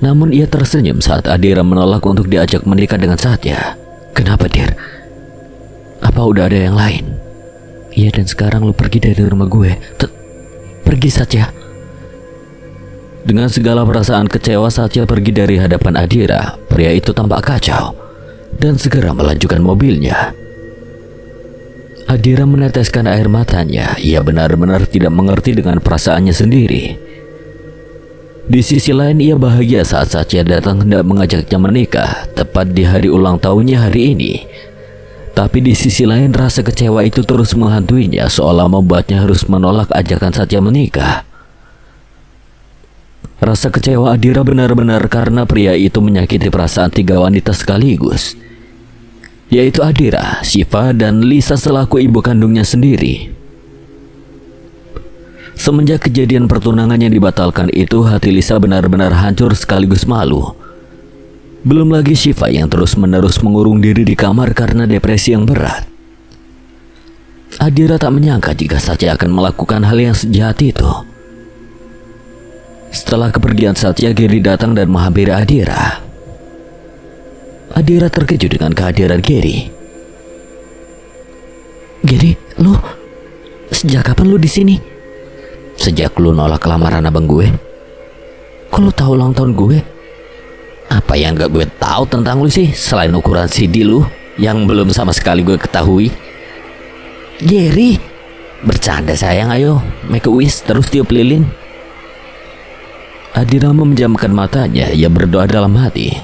Namun ia tersenyum saat Adira menolak untuk diajak menikah dengan Satya. Kenapa, Dir? Apa udah ada yang lain? Iya, dan sekarang lu pergi dari rumah gue. Pergi, Satya. Dengan segala perasaan kecewa, Satya pergi dari hadapan Adira. Pria itu tampak kacau dan segera melanjutkan mobilnya. Adira meneteskan air matanya. Ia benar-benar tidak mengerti dengan perasaannya sendiri. Di sisi lain, ia bahagia saat Satya datang hendak mengajaknya menikah tepat di hari ulang tahunnya hari ini. Tapi di sisi lain, rasa kecewa itu terus menghantuinya, seolah membuatnya harus menolak ajakan Satya menikah. Rasa kecewa Adira benar-benar karena pria itu menyakiti perasaan 3 wanita sekaligus, yaitu Adira, Shiva, dan Lisa selaku ibu kandungnya sendiri. Semenjak kejadian pertunangan yang dibatalkan itu, hati Lisa benar-benar hancur sekaligus malu. Belum lagi Shiva yang terus-menerus mengurung diri di kamar karena depresi yang berat. Adira tak menyangka jika Satya akan melakukan hal yang sejahat itu. Setelah kepergian Satya, Gary datang dan menghampiri Adira. Adira terkejut dengan kehadiran Gary. Gary, lu sejak kapan lu di sini? Sejak lu nolak lamaran abang gue. Kok lu tahu ulang tahun gue? Apa yang gak gue tahu tentang lu sih selain ukuran CD lu yang belum sama sekali gue ketahui? Gary, bercanda sayang, ayo make a wish terus tiup lilin. Adira memejamkan matanya. Ia berdoa dalam hati.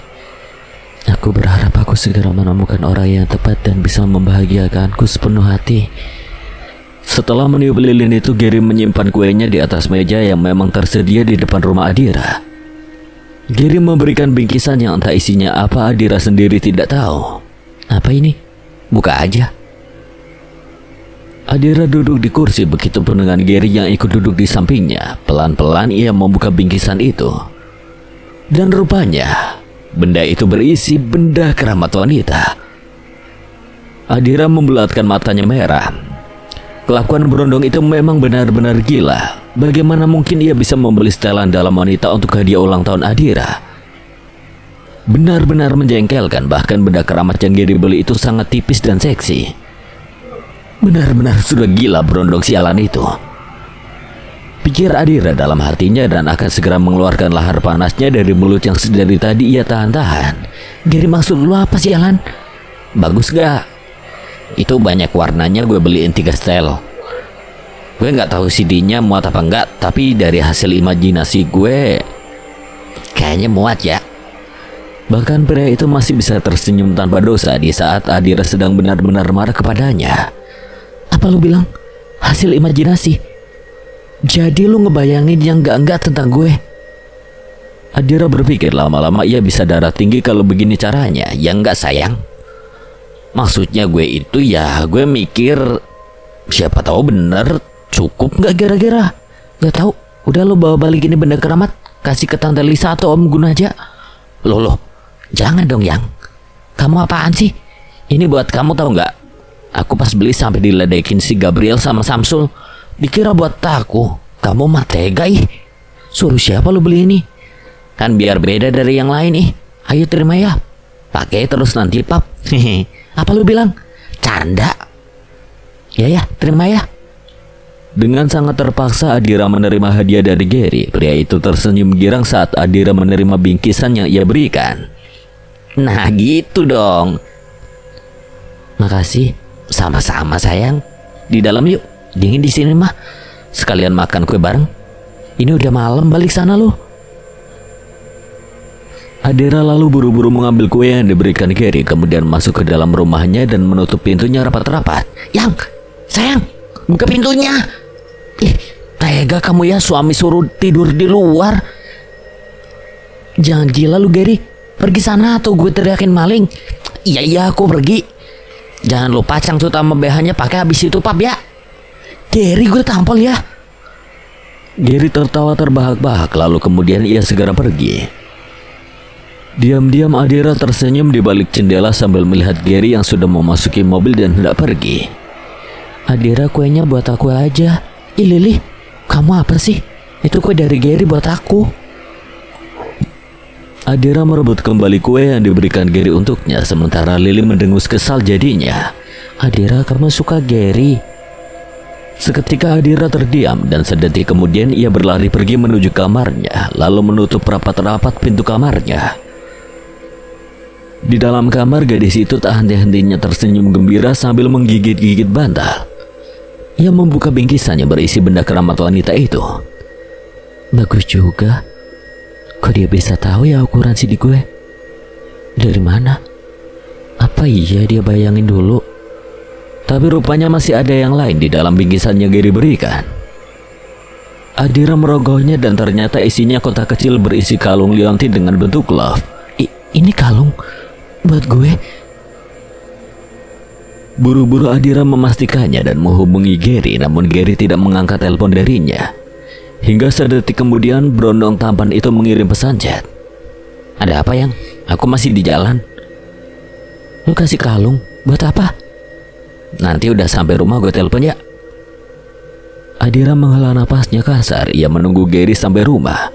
Aku berharap aku segera menemukan orang yang tepat dan bisa membahagiakanku sepenuh hati. Setelah meniup lilin itu, Gary menyimpan kuenya di atas meja yang memang tersedia di depan rumah Adira. Gary memberikan bingkisan yang entah isinya apa. Adira sendiri tidak tahu. Apa ini? Buka aja. Adira duduk di kursi, begitupun dengan Gary yang ikut duduk di sampingnya. Pelan-pelan ia membuka bingkisan itu. Dan rupanya benda itu berisi benda keramat wanita. Adira membulatkan matanya merah. Kelakuan berondong itu memang benar-benar gila. Bagaimana mungkin ia bisa membeli setelan dalam wanita untuk hadiah ulang tahun Adira? Benar-benar menjengkelkan. Bahkan benda keramat yang Gary beli itu sangat tipis dan seksi. Benar-benar sudah gila berondong sialan itu, pikir Adira dalam hatinya, dan akan segera mengeluarkan lahar panasnya dari mulut yang sedari tadi ia tahan-tahan. Gary, maksud lu apa sialan? Bagus gak? Itu banyak warnanya, gue beliin 3 setel. Gue gak tahu CD-nya muat apa enggak, tapi dari hasil imajinasi gue kayaknya muat ya. Bahkan pria itu masih bisa tersenyum tanpa dosa di saat Adira sedang benar-benar marah kepadanya. Apa lu bilang? Hasil imajinasi? Jadi lu ngebayangin yang enggak-enggak tentang gue? Adira berpikir lama-lama ia bisa darah tinggi kalau begini caranya. Ya enggak sayang. Maksudnya gue itu ya gue mikir siapa tahu bener cukup nggak kira-kira. Gak tahu. Udah lo bawa balik ini benda keramat, kasih ke Tante Lisa atau Om Gun aja. Loh, Jangan dong Yang. Kamu apaan sih? ini buat kamu tahu nggak? Aku pas beli sampai diledekin si Gabriel sama Samsul. Dikira buat aku. Kamu mah tega ih. Suruh siapa lo beli ini? Kan biar beda dari yang lain nih. Ayo terima ya. Pakai terus nanti pap. Hehe. Apa lu bilang? Canda. Ya, terima ya. Dengan sangat terpaksa Adira menerima hadiah dari Gary. Pria itu tersenyum girang saat Adira menerima bingkisan yang ia berikan. Nah gitu dong. Makasih. Sama-sama sayang. Di dalam yuk. Dingin di sini mah. Sekalian makan kue bareng. Ini udah malam, balik sana lu. Adira lalu buru-buru mengambil kue yang diberikan Gary, kemudian masuk ke dalam rumahnya dan menutup pintunya rapat-rapat. Yang, sayang, buka pintunya. Ih, tega kamu ya, suami suruh tidur di luar. Jangan gila lu Gary. Pergi sana atau gue teriakin maling. Iya aku pergi. Jangan lupa cangcut sama BH-nya pakai habis itu pap ya. Gary gue tampol ya. Gary tertawa terbahak-bahak lalu kemudian ia segera pergi. Diam-diam Adira tersenyum di balik jendela sambil melihat Gary yang sudah memasuki mobil dan hendak pergi. Adira kuenya buat aku aja. Ih Lili, kamu apa sih? Itu kue dari Gary buat aku. Adira merebut kembali kue yang diberikan Gary untuknya, sementara Lili mendengus kesal jadinya. Adira, kamu suka Gary? Seketika Adira terdiam dan sedetik kemudian ia berlari pergi menuju kamarnya, lalu menutup rapat-rapat pintu kamarnya. Di dalam kamar gadis itu tak henti-hentinya tersenyum gembira sambil menggigit-gigit bantal. Ia membuka bingkisan yang berisi benda keramat wanita itu. Bagus juga. Kok dia bisa tahu ya ukuran CD gue? Dari mana? Apa iya dia bayangin dulu? Tapi rupanya masih ada yang lain di dalam bingkisan yang Gary berikan. Adira merogohnya dan ternyata isinya kotak kecil berisi kalung liontin dengan bentuk love. Ini kalung buat gue. Buru-buru Adira memastikannya dan menghubungi Gary, namun Gary tidak mengangkat telepon darinya. Hingga sedetik kemudian berondong tampan itu mengirim pesan chat. Ada apa Yang? Aku masih di jalan. Lu kasih kalung buat apa? Nanti udah sampai rumah gue telepon ya. Adira menghela napasnya kasar. Ia menunggu Gary sampai rumah.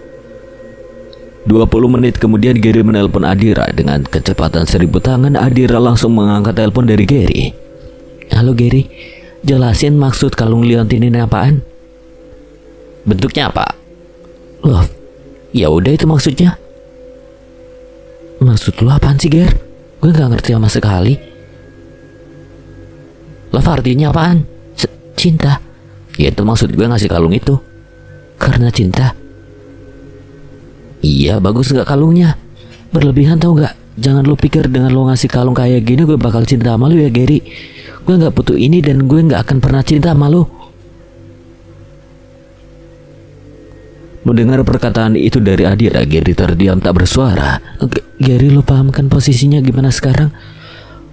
20 menit kemudian Gary menelpon Adira. Dengan kecepatan 1000 tangan Adira langsung mengangkat telepon dari Gary. Halo Gary, jelasin maksud kalung liontin ini apaan? Bentuknya apa? Love. Ya udah itu maksudnya. Maksud lu apaan sih Ger? Gue gak ngerti sama sekali. Love artinya apaan? Cinta. Ya itu maksud gue ngasih kalung itu. Karena cinta. Iya, bagus gak kalungnya? Berlebihan tau gak? Jangan lu pikir dengan lu ngasih kalung kayak gini gue bakal cinta sama lu ya Gary. Gue gak butuh ini dan gue gak akan pernah cinta sama lu. Mendengar perkataan itu dari Adira, Gary terdiam tak bersuara. Gary, lu pahamkan posisinya gimana sekarang?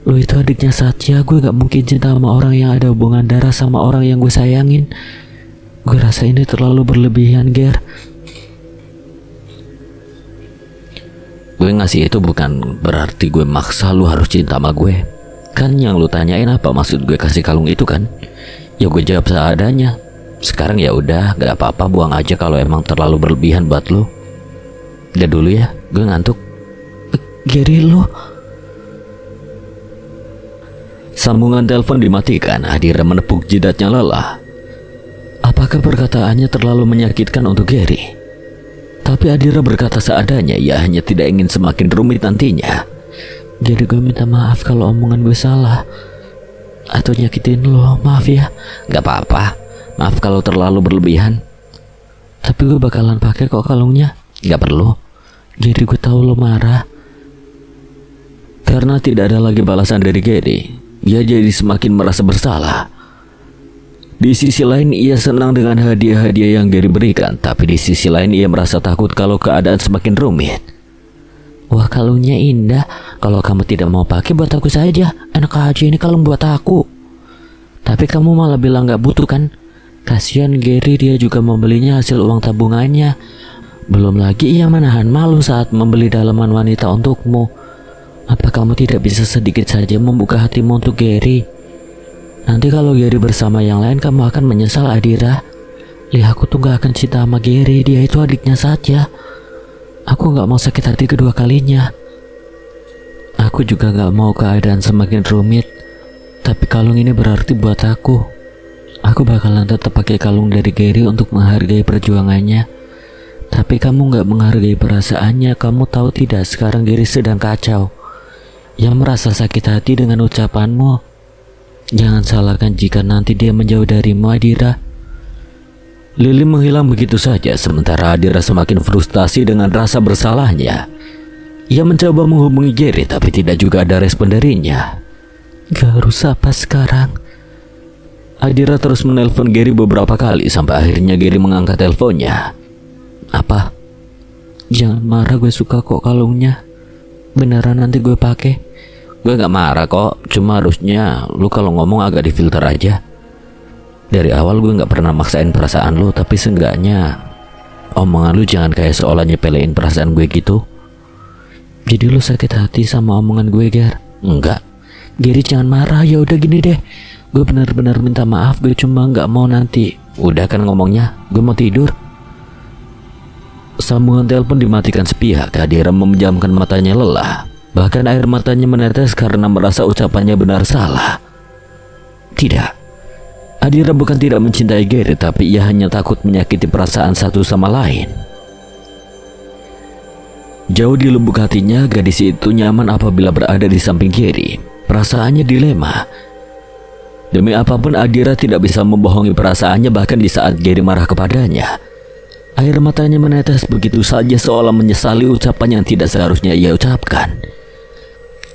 Lu itu adiknya Satya. Gue gak mungkin cinta sama orang yang ada hubungan darah sama orang yang gue sayangin. Gue rasa ini terlalu berlebihan Ger. Gue ngasih itu bukan berarti gue maksa lu harus cinta sama gue. Kan yang lu tanyain apa maksud gue kasih kalung itu kan? Ya gue jawab seadanya. Sekarang ya udah, gak apa-apa, buang aja kalau emang terlalu berlebihan buat lu. Udah dulu ya, gue ngantuk. Gary lu. Sambungan telepon dimatikan. Adira menepuk jidatnya lelah. Apakah perkataannya terlalu menyakitkan untuk Gary? Tapi Adira berkata seadanya. Ia hanya tidak ingin semakin rumit nantinya. Gary, gue minta maaf kalau omongan gue salah atau nyakitin lo. Maaf ya. Gak apa-apa. Maaf kalau terlalu berlebihan. Tapi gue bakalan pakai kok kalungnya. Gak perlu. Gary, gue tahu lo marah. Karena tidak ada lagi balasan dari Gary, ia jadi semakin merasa bersalah. Di sisi lain ia senang dengan hadiah-hadiah yang Gary berikan, tapi di sisi lain ia merasa takut kalau keadaan semakin rumit. Wah, kalungnya indah. Kalau kamu tidak mau pakai, buat aku saja. Enak aja ini kalung buat aku. Tapi kamu malah bilang gak butuh kan? Kasihan Gary, dia juga membelinya hasil uang tabungannya. Belum lagi ia menahan malu saat membeli dalaman wanita untukmu. Apa kamu tidak bisa sedikit saja membuka hatimu untuk Gary? Nanti kalau Gary bersama yang lain kamu akan menyesal, Adira. Lihat, aku tuh gak akan cinta sama Gary, dia itu adiknya saja. Aku gak mau sakit hati kedua kalinya. Aku juga gak mau keadaan semakin rumit. Tapi kalung ini berarti buat aku. Aku bakalan tetap pakai kalung dari Gary untuk menghargai perjuangannya. Tapi kamu gak menghargai perasaannya. Kamu tahu tidak, sekarang Gary sedang kacau. Ia merasa sakit hati dengan ucapanmu. Jangan salahkan jika nanti dia menjauh darimu, Adira. Lily menghilang begitu saja, sementara Adira semakin frustasi dengan rasa bersalahnya. Ia mencoba menghubungi Gary, tapi tidak juga ada respon darinya. Gak harus apa sekarang? Adira terus menelpon Gary beberapa kali, sampai akhirnya Gary mengangkat teleponnya. Apa? Jangan marah, gue suka kok kalungnya. Beneran nanti gue pakai. Gue gak marah kok, cuma harusnya lu kalau ngomong agak difilter aja. Dari awal gue gak pernah maksain perasaan lu, tapi seenggaknya omongan lu jangan kayak seolah nyepelein perasaan gue gitu. Jadi lu sakit hati sama omongan gue, Gar? Enggak. Gary, jangan marah. Ya udah gini deh, gue benar-benar minta maaf. Gue cuma gak mau nanti. Udah kan ngomongnya, gue mau tidur. Sambungan telepon dimatikan sepihak. Adira memejamkan matanya lelah. Bahkan air matanya menetes karena merasa ucapannya benar salah. Tidak, Adira bukan tidak mencintai Gary, tapi ia hanya takut menyakiti perasaan satu sama lain. Jauh di lubuk hatinya, gadis itu nyaman apabila berada di samping Gary. Perasaannya dilema. Demi apapun Adira tidak bisa membohongi perasaannya, bahkan di saat Gary marah kepadanya. Air matanya menetes begitu saja seolah menyesali ucapan yang tidak seharusnya ia ucapkan.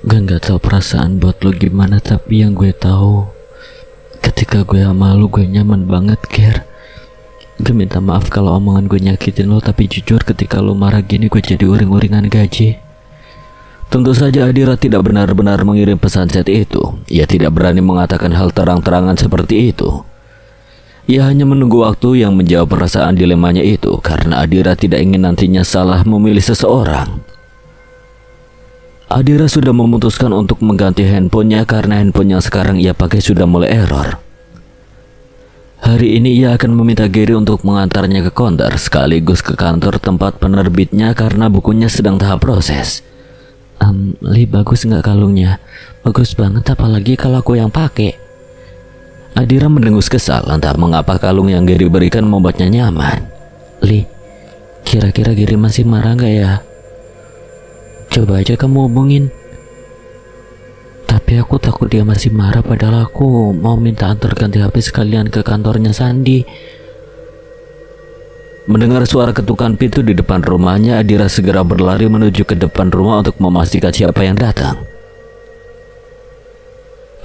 Gue gak tahu perasaan buat lo gimana, tapi yang gue tahu ketika gue sama lo gue nyaman banget, Ger. Gue minta maaf kalau omongan gue nyakitin lo, tapi jujur ketika lo marah gini gue jadi uring-uringan gaji. Tentu saja Adira tidak benar-benar mengirim pesan chat itu. Ia tidak berani mengatakan hal terang-terangan seperti itu. Ia hanya menunggu waktu yang menjawab perasaan dilemanya itu, karena Adira tidak ingin nantinya salah memilih seseorang. Adira sudah memutuskan untuk mengganti handphonenya karena handphone yang sekarang ia pakai sudah mulai error. Hari ini ia akan meminta Gary untuk mengantarnya ke konter sekaligus ke kantor tempat penerbitnya karena bukunya sedang tahap proses. Li, bagus nggak kalungnya? Bagus banget, apalagi kalau aku yang pakai. Adira mendengus kesal, entah mengapa kalung yang Gary berikan membuatnya nyaman. Li, kira-kira Gary masih marah nggak ya? Coba aja kamu hubungin. Tapi aku takut dia masih marah, padahal aku mau minta antar ganti HP sekalian ke kantornya Sandy. Mendengar suara ketukan pintu di depan rumahnya, Adira segera berlari menuju ke depan rumah untuk memastikan siapa yang datang.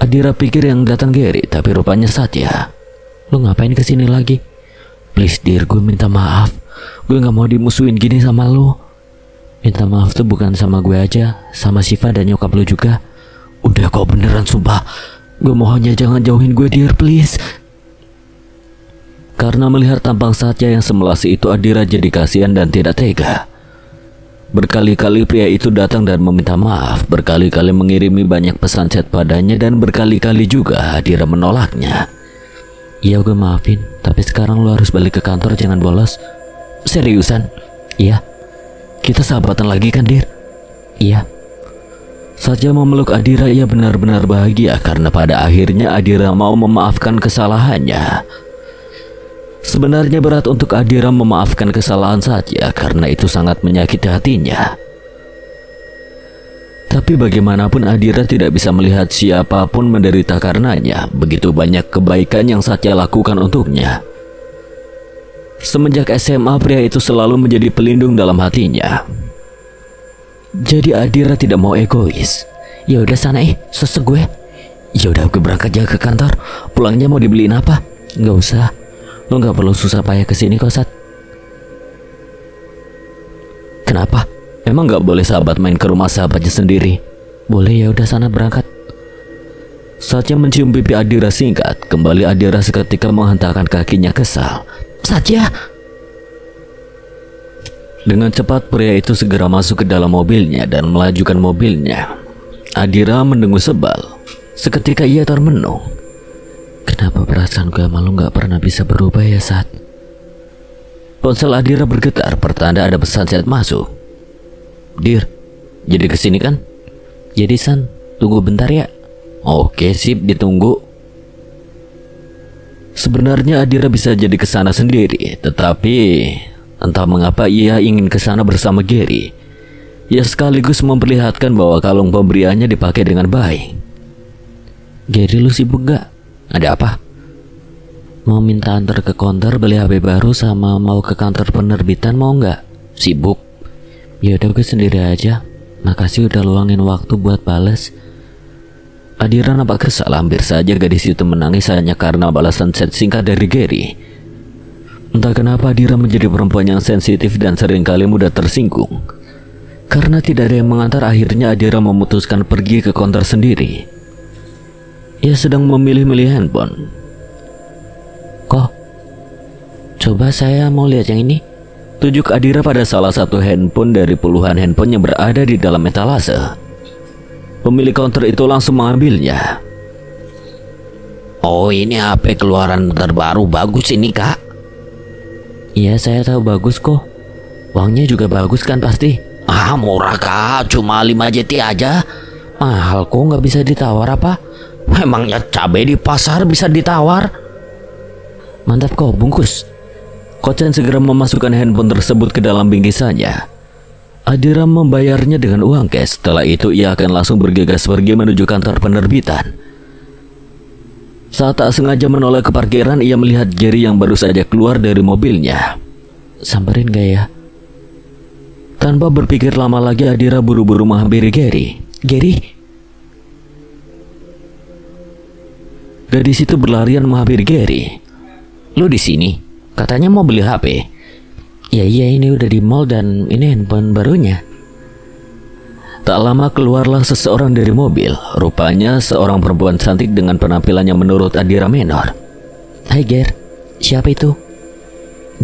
Adira pikir yang datang Gary, tapi rupanya Satya. Lu ngapain kesini lagi? Please dear, gue minta maaf. Gue gak mau dimusuhin gini sama lu. Minta maaf tuh bukan sama gue aja, sama Shiva dan nyokap lu juga. Udah kok, beneran sumpah. Gue mohonnya jangan jauhin gue dear, please. Karena melihat tampang Satya yang semelasi itu, Adira jadi kasihan dan tidak tega. Berkali-kali pria itu datang dan meminta maaf, berkali-kali mengirimi banyak pesan chat padanya, dan berkali-kali juga Adira menolaknya. Iya, gue maafin, tapi sekarang lu harus balik ke kantor, jangan bolos. Seriusan? Iya. Kita sahabatan lagi kan, Dir? Iya. Satya memeluk Adira. Ia benar-benar bahagia karena pada akhirnya Adira mau memaafkan kesalahannya. Sebenarnya berat untuk Adira memaafkan kesalahan Satya karena itu sangat menyakiti hatinya. Tapi bagaimanapun Adira tidak bisa melihat siapapun menderita karenanya. Begitu banyak kebaikan yang Satya lakukan untuknya. Semenjak SMA, pria itu selalu menjadi pelindung dalam hatinya. Jadi Adira tidak mau egois. Ya udah sana sesek gue. Ya udah, gue berangkat aja ke kantor. Pulangnya mau dibeliin apa? Nggak usah, lo nggak perlu susah payah kesini kok, Sat. Kenapa? Emang nggak boleh sahabat main ke rumah sahabatnya sendiri? Boleh, ya udah sana berangkat. Saatnya mencium pipi Adira singkat, kembali Adira seketika menghentakkan kakinya kesal. Satya! Dengan cepat pria itu segera masuk ke dalam mobilnya dan melajukan mobilnya. Adira mendengus sebal. Seketika ia termenung. Kenapa perasaan gue sama lo gak pernah bisa berubah ya, Sat? Ponsel Adira bergetar pertanda ada pesan chat masuk. Dir, jadi kesini kan? Jadi San, tunggu bentar ya. Oke, sip, ditunggu. Sebenarnya Adira bisa jadi kesana sendiri, tetapi entah mengapa ia ingin kesana bersama Gary. Ia sekaligus memperlihatkan bahwa kalung pemberiannya dipakai dengan baik. Gary, lu sibuk gak? Ada apa? Mau minta antar ke konter beli HP baru sama mau ke kantor penerbitan, mau gak? Sibuk. Ya udah, gue sendiri aja. Makasih udah luangin waktu buat bales. Adira nampak kesal, hampir saja gadis itu menangis hanya karena balasan chat singkat dari Gary. Entah kenapa Adira menjadi perempuan yang sensitif dan seringkali mudah tersinggung. Karena tidak ada yang mengantar, akhirnya Adira memutuskan pergi ke konter sendiri. Ia sedang memilih-milih handphone. Kok? Coba saya mau lihat yang ini. Tunjuk Adira pada salah satu handphone dari puluhan handphone yang berada di dalam etalase. Pemilik counter itu langsung mengambilnya. Oh, ini HP keluaran terbaru, bagus ini, Kak. Iya, saya tahu bagus kok. Uangnya juga bagus kan pasti. Ah, murah, Kak, cuma 5 JT aja. Mahal kok, nggak bisa ditawar apa? Memangnya cabai di pasar bisa ditawar? Mantap kok, bungkus. Kocan segera memasukkan handphone tersebut ke dalam bingkisannya. Adira membayarnya dengan uang cash. Setelah itu ia akan langsung bergegas pergi menuju kantor penerbitan. Saat tak sengaja menoleh ke parkiran, ia melihat Gary yang baru saja keluar dari mobilnya. Samperin gak ya? Tanpa berpikir lama lagi, Adira buru-buru menghampiri Gary. Gary? Gadis itu berlarian menghampiri Gary. Lu di sini? Katanya mau beli HP. Ya iya, ini udah di mall dan ini handphone barunya. Tak lama keluarlah seseorang dari mobil. Rupanya seorang perempuan cantik dengan penampilan yang menurut Adira menor. Hai Ger, siapa itu?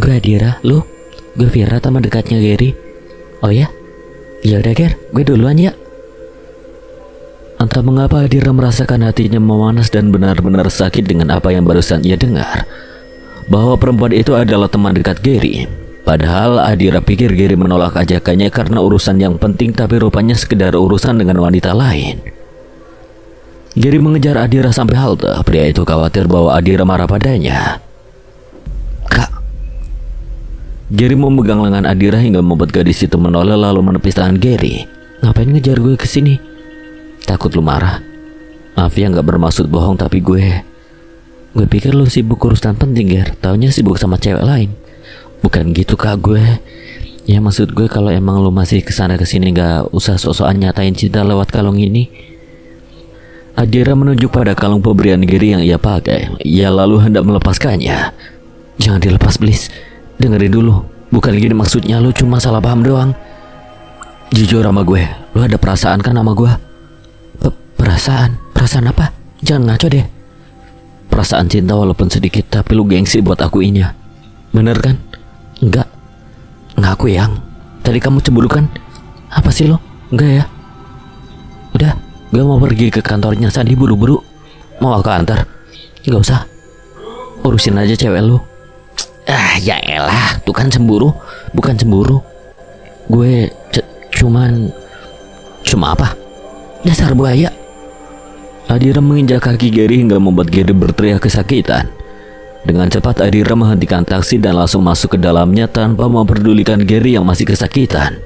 Gue Adira, lu? Gue Vira, teman dekatnya Gary. Oh ya? Ya udah Ger, gue duluan ya. Entah mengapa Adira merasakan hatinya memanas dan benar-benar sakit dengan apa yang barusan ia dengar. Bahwa perempuan itu adalah teman dekat Gary. Padahal Adira pikir Gary menolak ajakannya karena urusan yang penting, tapi rupanya sekedar urusan dengan wanita lain. Gary mengejar Adira sampai halte. Pria itu khawatir bahwa Adira marah padanya. Kak. Gary memegang lengan Adira hingga membuat gadis itu menoleh lalu menepis tangan Gary. Ngapain ngejar gue kesini? Takut lu marah. Maaf ya, gak bermaksud bohong, tapi gue pikir lu sibuk urusan penting, Ger. Taunya sibuk sama cewek lain. Bukan gitu, Kak, gue. Ya maksud gue kalau emang lu masih kesana kesini gak usah sok-sokan nyatain cinta lewat kalung ini. Adira menunjuk pada kalung pemberian Gary yang ia pakai. Ia lalu hendak melepaskannya. Jangan dilepas, please. Dengerin dulu. Bukan gini maksudnya, lu cuma salah paham doang. Jujur sama gue, lu ada perasaan kan sama gue? Perasaan? Perasaan apa? Jangan ngaco deh. Perasaan cinta walaupun sedikit, tapi lu gengsi buat akuinnya. Bener kan? Enggak. Ngaku yang. Tadi kamu cemburu kan? Apa sih lo? Enggak ya? Udah, gue mau pergi ke kantornya Sandi buru-buru. Mau aku antar? Enggak usah. Urusin aja cewek lu. Ah, ya elah, tuh kan cemburu. Bukan cemburu. Gue Cuma apa? Dasar buaya. Adira menginjak kaki Gary hingga membuat Gary berteriak kesakitan. Dengan cepat Adira menghentikan taksi dan langsung masuk ke dalamnya tanpa memperdulikan Gary yang masih kesakitan.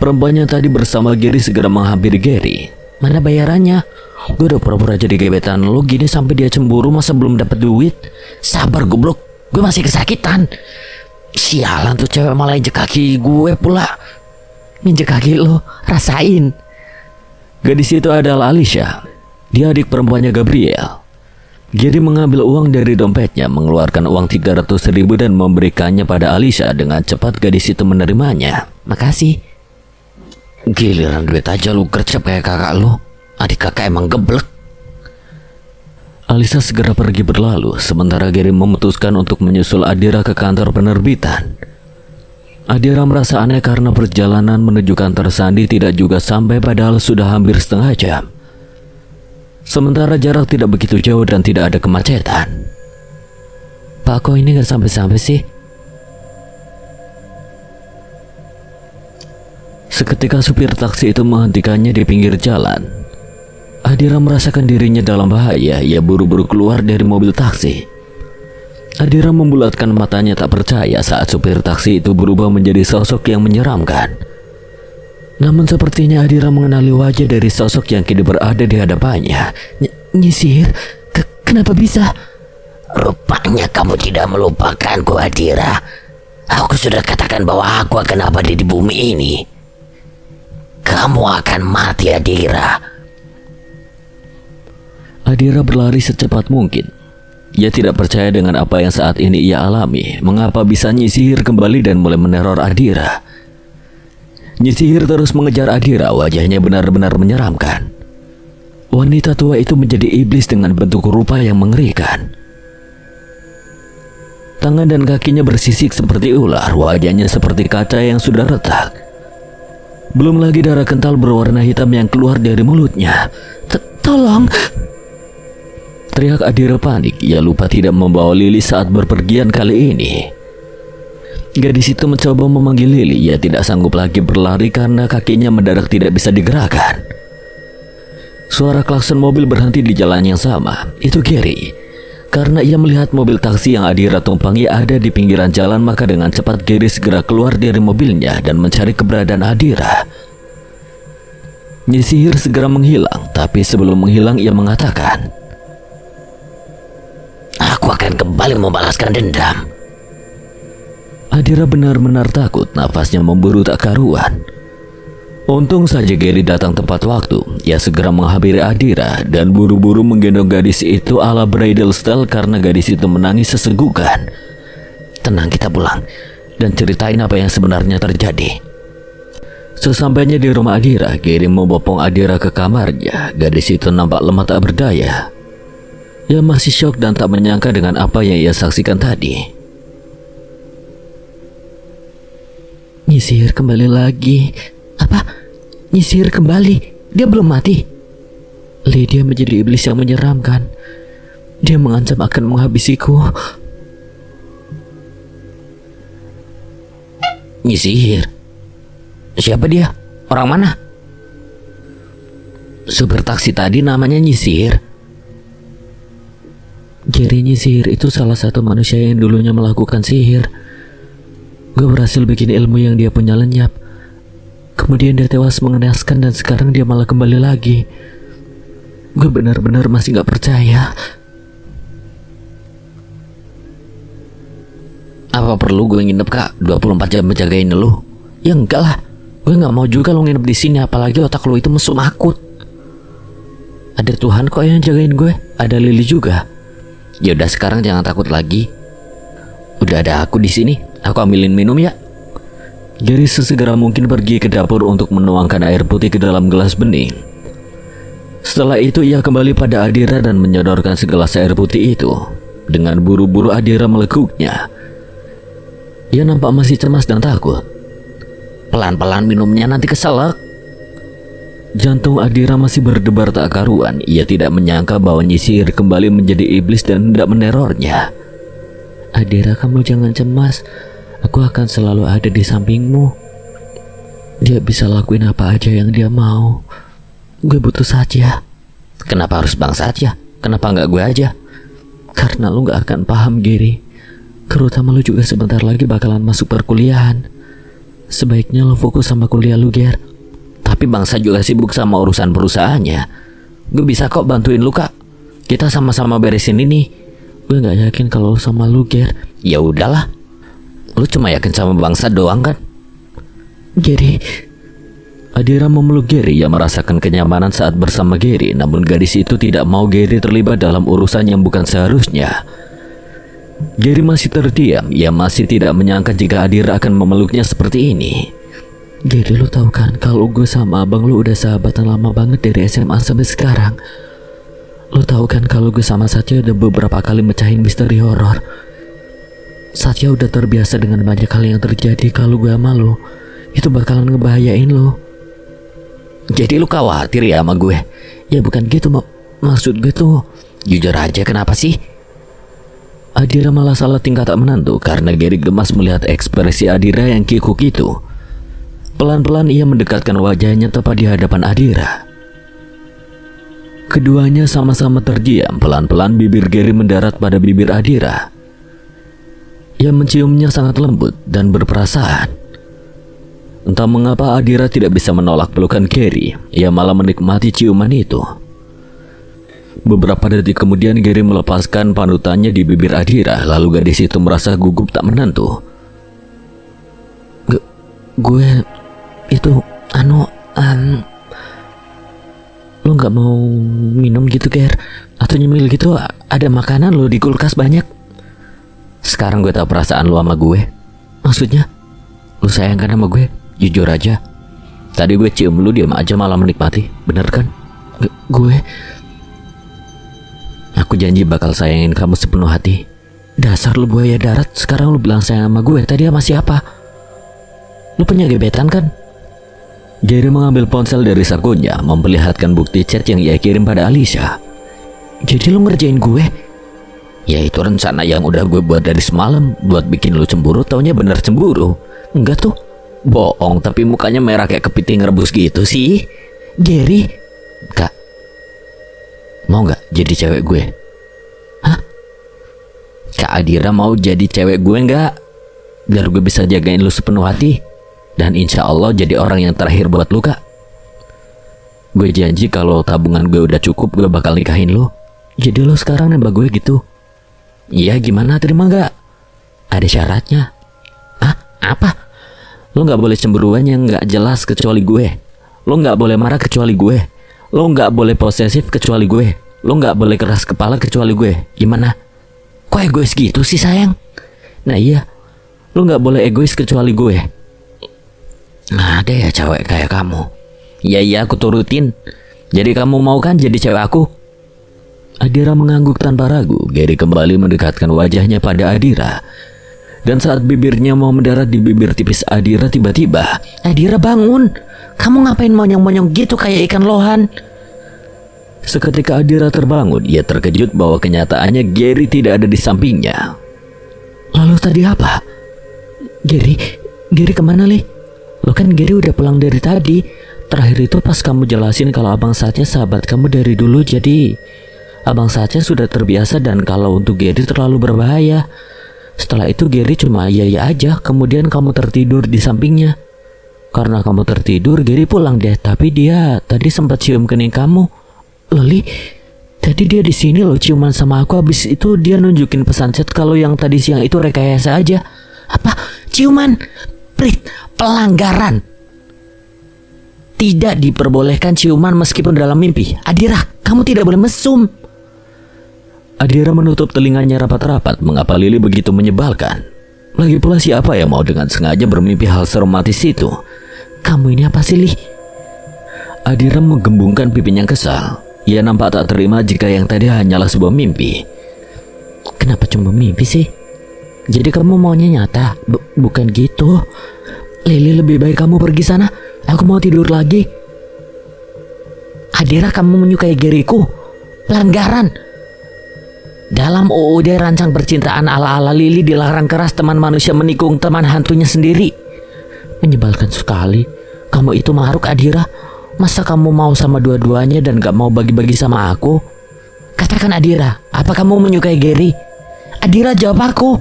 Perempuan yang tadi bersama Gary segera menghampiri Gary. Mana bayarannya? Gue udah pura-pura jadi gebetan lo gini sampai dia cemburu, masa belum dapat duit? Sabar goblok, gue masih kesakitan. Sialan tuh cewek malah injek kaki gue pula. Nginjek kaki lo, rasain. Gadis itu adalah Alicia. Dia adik perempuannya Gabriel. Gary mengambil uang dari dompetnya, mengeluarkan uang 300.000 dan memberikannya pada Alisa. Dengan cepat gadis itu menerimanya. Makasih. Giliran duit aja lu gercep kayak kakak lu. Adik kakak emang geblek. Alisa segera pergi berlalu, sementara Gary memutuskan untuk menyusul Adira ke kantor penerbitan. Adira merasa aneh karena perjalanan menuju kantor Sandi tidak juga sampai, padahal sudah hampir setengah jam. Sementara jarak tidak begitu jauh dan tidak ada kemacetan. Pak, kok ini gak sampai-sampai sih? Seketika supir taksi itu menghentikannya di pinggir jalan. Adira merasakan dirinya dalam bahaya. Ia buru-buru keluar dari mobil taksi. Adira membulatkan matanya tak percaya saat supir taksi itu berubah menjadi sosok yang menyeramkan. Namun sepertinya Adira mengenali wajah dari sosok yang kini berada di hadapannya. Nyisir? Kenapa bisa? Rupanya kamu tidak melupakanku, Adira. Aku sudah katakan bahwa aku akan abadi di bumi ini. Kamu akan mati, Adira. Adira berlari secepat mungkin. Ia tidak percaya dengan apa yang saat ini ia alami. Mengapa bisa Nyisihir kembali dan mulai meneror Adira? Nyisihir terus mengejar Adira. Wajahnya benar-benar menyeramkan. Wanita tua itu menjadi iblis dengan bentuk rupa yang mengerikan. Tangan dan kakinya bersisik seperti ular. Wajahnya seperti kaca yang sudah retak. Belum lagi darah kental berwarna hitam yang keluar dari mulutnya. Tolong! Teriak Adira panik. Ia lupa tidak membawa Lili saat berpergian kali ini. Gadis itu mencoba memanggil Lili. Ia tidak sanggup lagi berlari karena kakinya mendadak tidak bisa digerakkan. Suara klakson mobil berhenti di jalan yang sama. Itu Gary. Karena ia melihat mobil taksi yang Adira tumpangi ada di pinggiran jalan, maka dengan cepat Gary segera keluar dari mobilnya dan mencari keberadaan Adira. Nyisihir segera menghilang, tapi sebelum menghilang ia mengatakan, Aku akan kembali membalaskan dendam. Adira benar-benar takut, nafasnya memburu tak karuan. Untung saja Gary datang tepat waktu. Ia segera menghampiri Adira dan buru-buru menggendong gadis itu ala bridal style karena gadis itu menangis sesenggukan. Tenang, kita pulang dan ceritain apa yang sebenarnya terjadi. Sesampainya di rumah Adira, Gary membopong Adira ke kamarnya. Gadis itu nampak lemah tak berdaya. Ia masih syok dan tak menyangka dengan apa yang ia saksikan tadi. Nyisir kembali lagi. Apa? Nyisir kembali? Dia belum mati? Lydia menjadi iblis yang menyeramkan. Dia mengancam akan menghabisiku. Nyisihir? Siapa dia? Orang mana? Supir taksi tadi namanya Nyisihir. Gary Nyisihir itu salah satu manusia yang dulunya melakukan sihir. Gue berhasil bikin ilmu yang dia punya lenyap. Kemudian dia tewas mengenaskan dan sekarang dia malah kembali lagi. Gue benar-benar masih gak percaya. Apa perlu gue nginep, Kak? 24 jam menjagain lu? Ya enggak lah. Gue gak mau juga lo nginep di sini, apalagi otak lo itu mesum akut. Ada Tuhan kok yang jagain gue. Ada Lily juga. Ya udah, sekarang jangan takut lagi. Udah ada aku di sini. Aku ambilin minum ya. Gary sesegera mungkin pergi ke dapur untuk menuangkan air putih ke dalam gelas bening. Setelah itu ia kembali pada Adira dan menyodorkan segelas air putih itu. Dengan buru-buru Adira melekuknya. Ia nampak masih cemas dan takut. Pelan-pelan minumnya, nanti keselak. Jantung Adira masih berdebar tak karuan. Ia tidak menyangka bahwa Nyisihir kembali menjadi iblis dan hendak menerornya. Adira, kamu jangan cemas. Aku akan selalu ada di sampingmu. Dia bisa lakuin apa aja yang dia mau. Gue butuh saja. Kenapa harus Bang saja? Kenapa nggak gue aja? Karena lu gak akan paham, Gary. Terutama lu juga sebentar lagi bakalan masuk perkuliahan. Sebaiknya lu fokus sama kuliah lu, Ger. Tapi Bangsa juga sibuk sama urusan perusahaannya. Gue bisa kok bantuin lu, Kak. Kita sama-sama beresin ini. Gue gak yakin kalau sama lu, Ger. Ya udahlah. Lu cuma yakin sama Bangsa doang kan? Gary. Adira memeluk Gary yang merasakan kenyamanan saat bersama Gary, namun gadis itu tidak mau Gary terlibat dalam urusan yang bukan seharusnya. Gary masih terdiam, ia masih tidak menyangka jika Adira akan memeluknya seperti ini. Gary, lu tahu kan kalau gue sama abang lu udah sahabatan lama banget dari SMA sampai sekarang. Lu tahu kan kalau gue sama Satya udah beberapa kali mecahin misteri horor. Satya udah terbiasa dengan banyak hal yang terjadi. Kalau gue sama lu, itu bakalan ngebahayain lu. Jadi lu khawatir ya sama gue? Ya bukan gitu, maksud gue tuh. Jujur aja, kenapa sih? Adira malah salah tingkah tak menentu karena Gary gemas melihat ekspresi Adira yang kikuk itu. Pelan-pelan ia mendekatkan wajahnya tepat di hadapan Adira. Keduanya sama-sama terdiam. Pelan-pelan bibir Gary mendarat pada bibir Adira. Ia menciumnya sangat lembut dan berperasaan. Entah mengapa Adira tidak bisa menolak pelukan Gary. Ia malah menikmati ciuman itu. Beberapa detik kemudian Gary melepaskan panutannya di bibir Adira. Lalu gadis itu merasa gugup tak menentu. Gue itu lu gak mau minum gitu, Ger? Atau nyemil gitu? Ada makanan lo di kulkas banyak. Sekarang gue tahu perasaan lu sama gue. Maksudnya? Lu sayang kan sama gue? Jujur aja. Tadi gue cium lu, diam aja malah menikmati. Bener kan? Aku janji bakal sayangin kamu sepenuh hati. Dasar lu buaya darat. Sekarang lu bilang sayang sama gue. Tadi sama siapa? Lu punya gebetan kan? Gary mengambil ponsel dari sakunya, memperlihatkan bukti chat yang ia kirim pada Alicia. Jadi lu ngerjain gue? Ya itu rencana yang udah gue buat dari semalam, buat bikin lu cemburu. Taunya bener cemburu. Enggak tuh. Bohong, tapi mukanya merah kayak kepiting rebus gitu sih. Gary, Kak, mau gak jadi cewek gue? hah? Kak Adira mau jadi cewek gue gak? Biar gue bisa jagain lu sepenuh hati. Dan insya Allah jadi orang yang terakhir buat lu, Kak. Gue janji kalau tabungan gue udah cukup, gue bakal nikahin lu. Jadi lu sekarang nembak gue gitu? Iya, gimana, terima gak? Ada syaratnya. Hah? Apa? Lo gak boleh cemburuan yang gak jelas kecuali gue. Lo gak boleh marah kecuali gue. Lo gak boleh posesif kecuali gue. Lo gak boleh keras kepala kecuali gue. Gimana? Kok egois gitu sih, sayang? Nah iya, lo gak boleh egois kecuali gue. Nah, ada ya cewek kayak kamu. Iya, aku turutin. Jadi kamu mau kan jadi cewek aku? Adira mengangguk tanpa ragu. Gary kembali mendekatkan wajahnya pada Adira. Dan saat bibirnya mau mendarat di bibir tipis Adira, tiba-tiba Adira, bangun. Kamu ngapain monyong-monyong gitu kayak ikan lohan? Seketika Adira terbangun. Ia terkejut bahwa kenyataannya Gary tidak ada di sampingnya. Lalu tadi apa? Gary kemana, Li? Lo kan Gary udah pulang dari tadi. Terakhir itu pas kamu jelasin kalau Abang Satya sahabat kamu dari dulu. Jadi Abang Satya sudah terbiasa dan kalau untuk Gary terlalu berbahaya. Setelah itu Gary cuma iya aja. Kemudian kamu tertidur di sampingnya. Karena kamu tertidur, Gary pulang deh. Tapi dia tadi sempat cium kening kamu. Loli, tadi dia di sini loh ciuman sama aku. Habis itu dia nunjukin pesan chat kalau yang tadi siang itu rekayasa aja. Apa? Ciuman? Prit, pelanggaran. Tidak diperbolehkan ciuman meskipun dalam mimpi. Adira, kamu tidak boleh mesum. Adira menutup telinganya rapat-rapat. Mengapa Lily begitu menyebalkan? Lagi pula siapa yang mau dengan sengaja bermimpi hal seromantis itu? Kamu ini apa sih, Li? Adira menggembungkan pipinya kesal. Ia nampak tak terima jika yang tadi hanyalah sebuah mimpi. Kenapa cuma mimpi sih? Jadi kamu maunya nyata? Bukan gitu. Lily, lebih baik kamu pergi sana. Aku mau tidur lagi. Adira, kamu menyukai Garyku. Pelanggaran. Dalam UUD rancang percintaan ala-ala Lily dilarang keras teman manusia menikung teman hantunya sendiri. Menyebalkan sekali. Kamu itu maruk, Adira. Masa kamu mau sama dua-duanya dan gak mau bagi-bagi sama aku? Katakan, Adira, apa kamu menyukai Gary? Adira, jawab aku.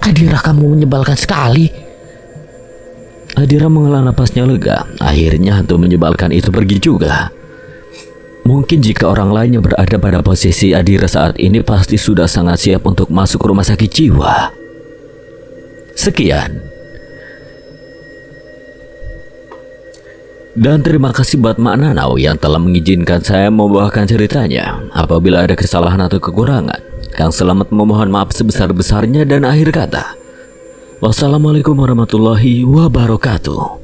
Adira, kamu menyebalkan sekali. Adira menghela napasnya lega. Akhirnya hantu menyebalkan itu pergi juga. Mungkin jika orang lainnya berada pada posisi Adira saat ini pasti sudah sangat siap untuk masuk rumah sakit jiwa. Sekian. Dan terima kasih buat Mak Nanau yang telah mengizinkan saya membawakan ceritanya. Apabila ada kesalahan atau kekurangan, Kang Selamat memohon maaf sebesar-besarnya dan akhir kata, wassalamualaikum warahmatullahi wabarakatuh.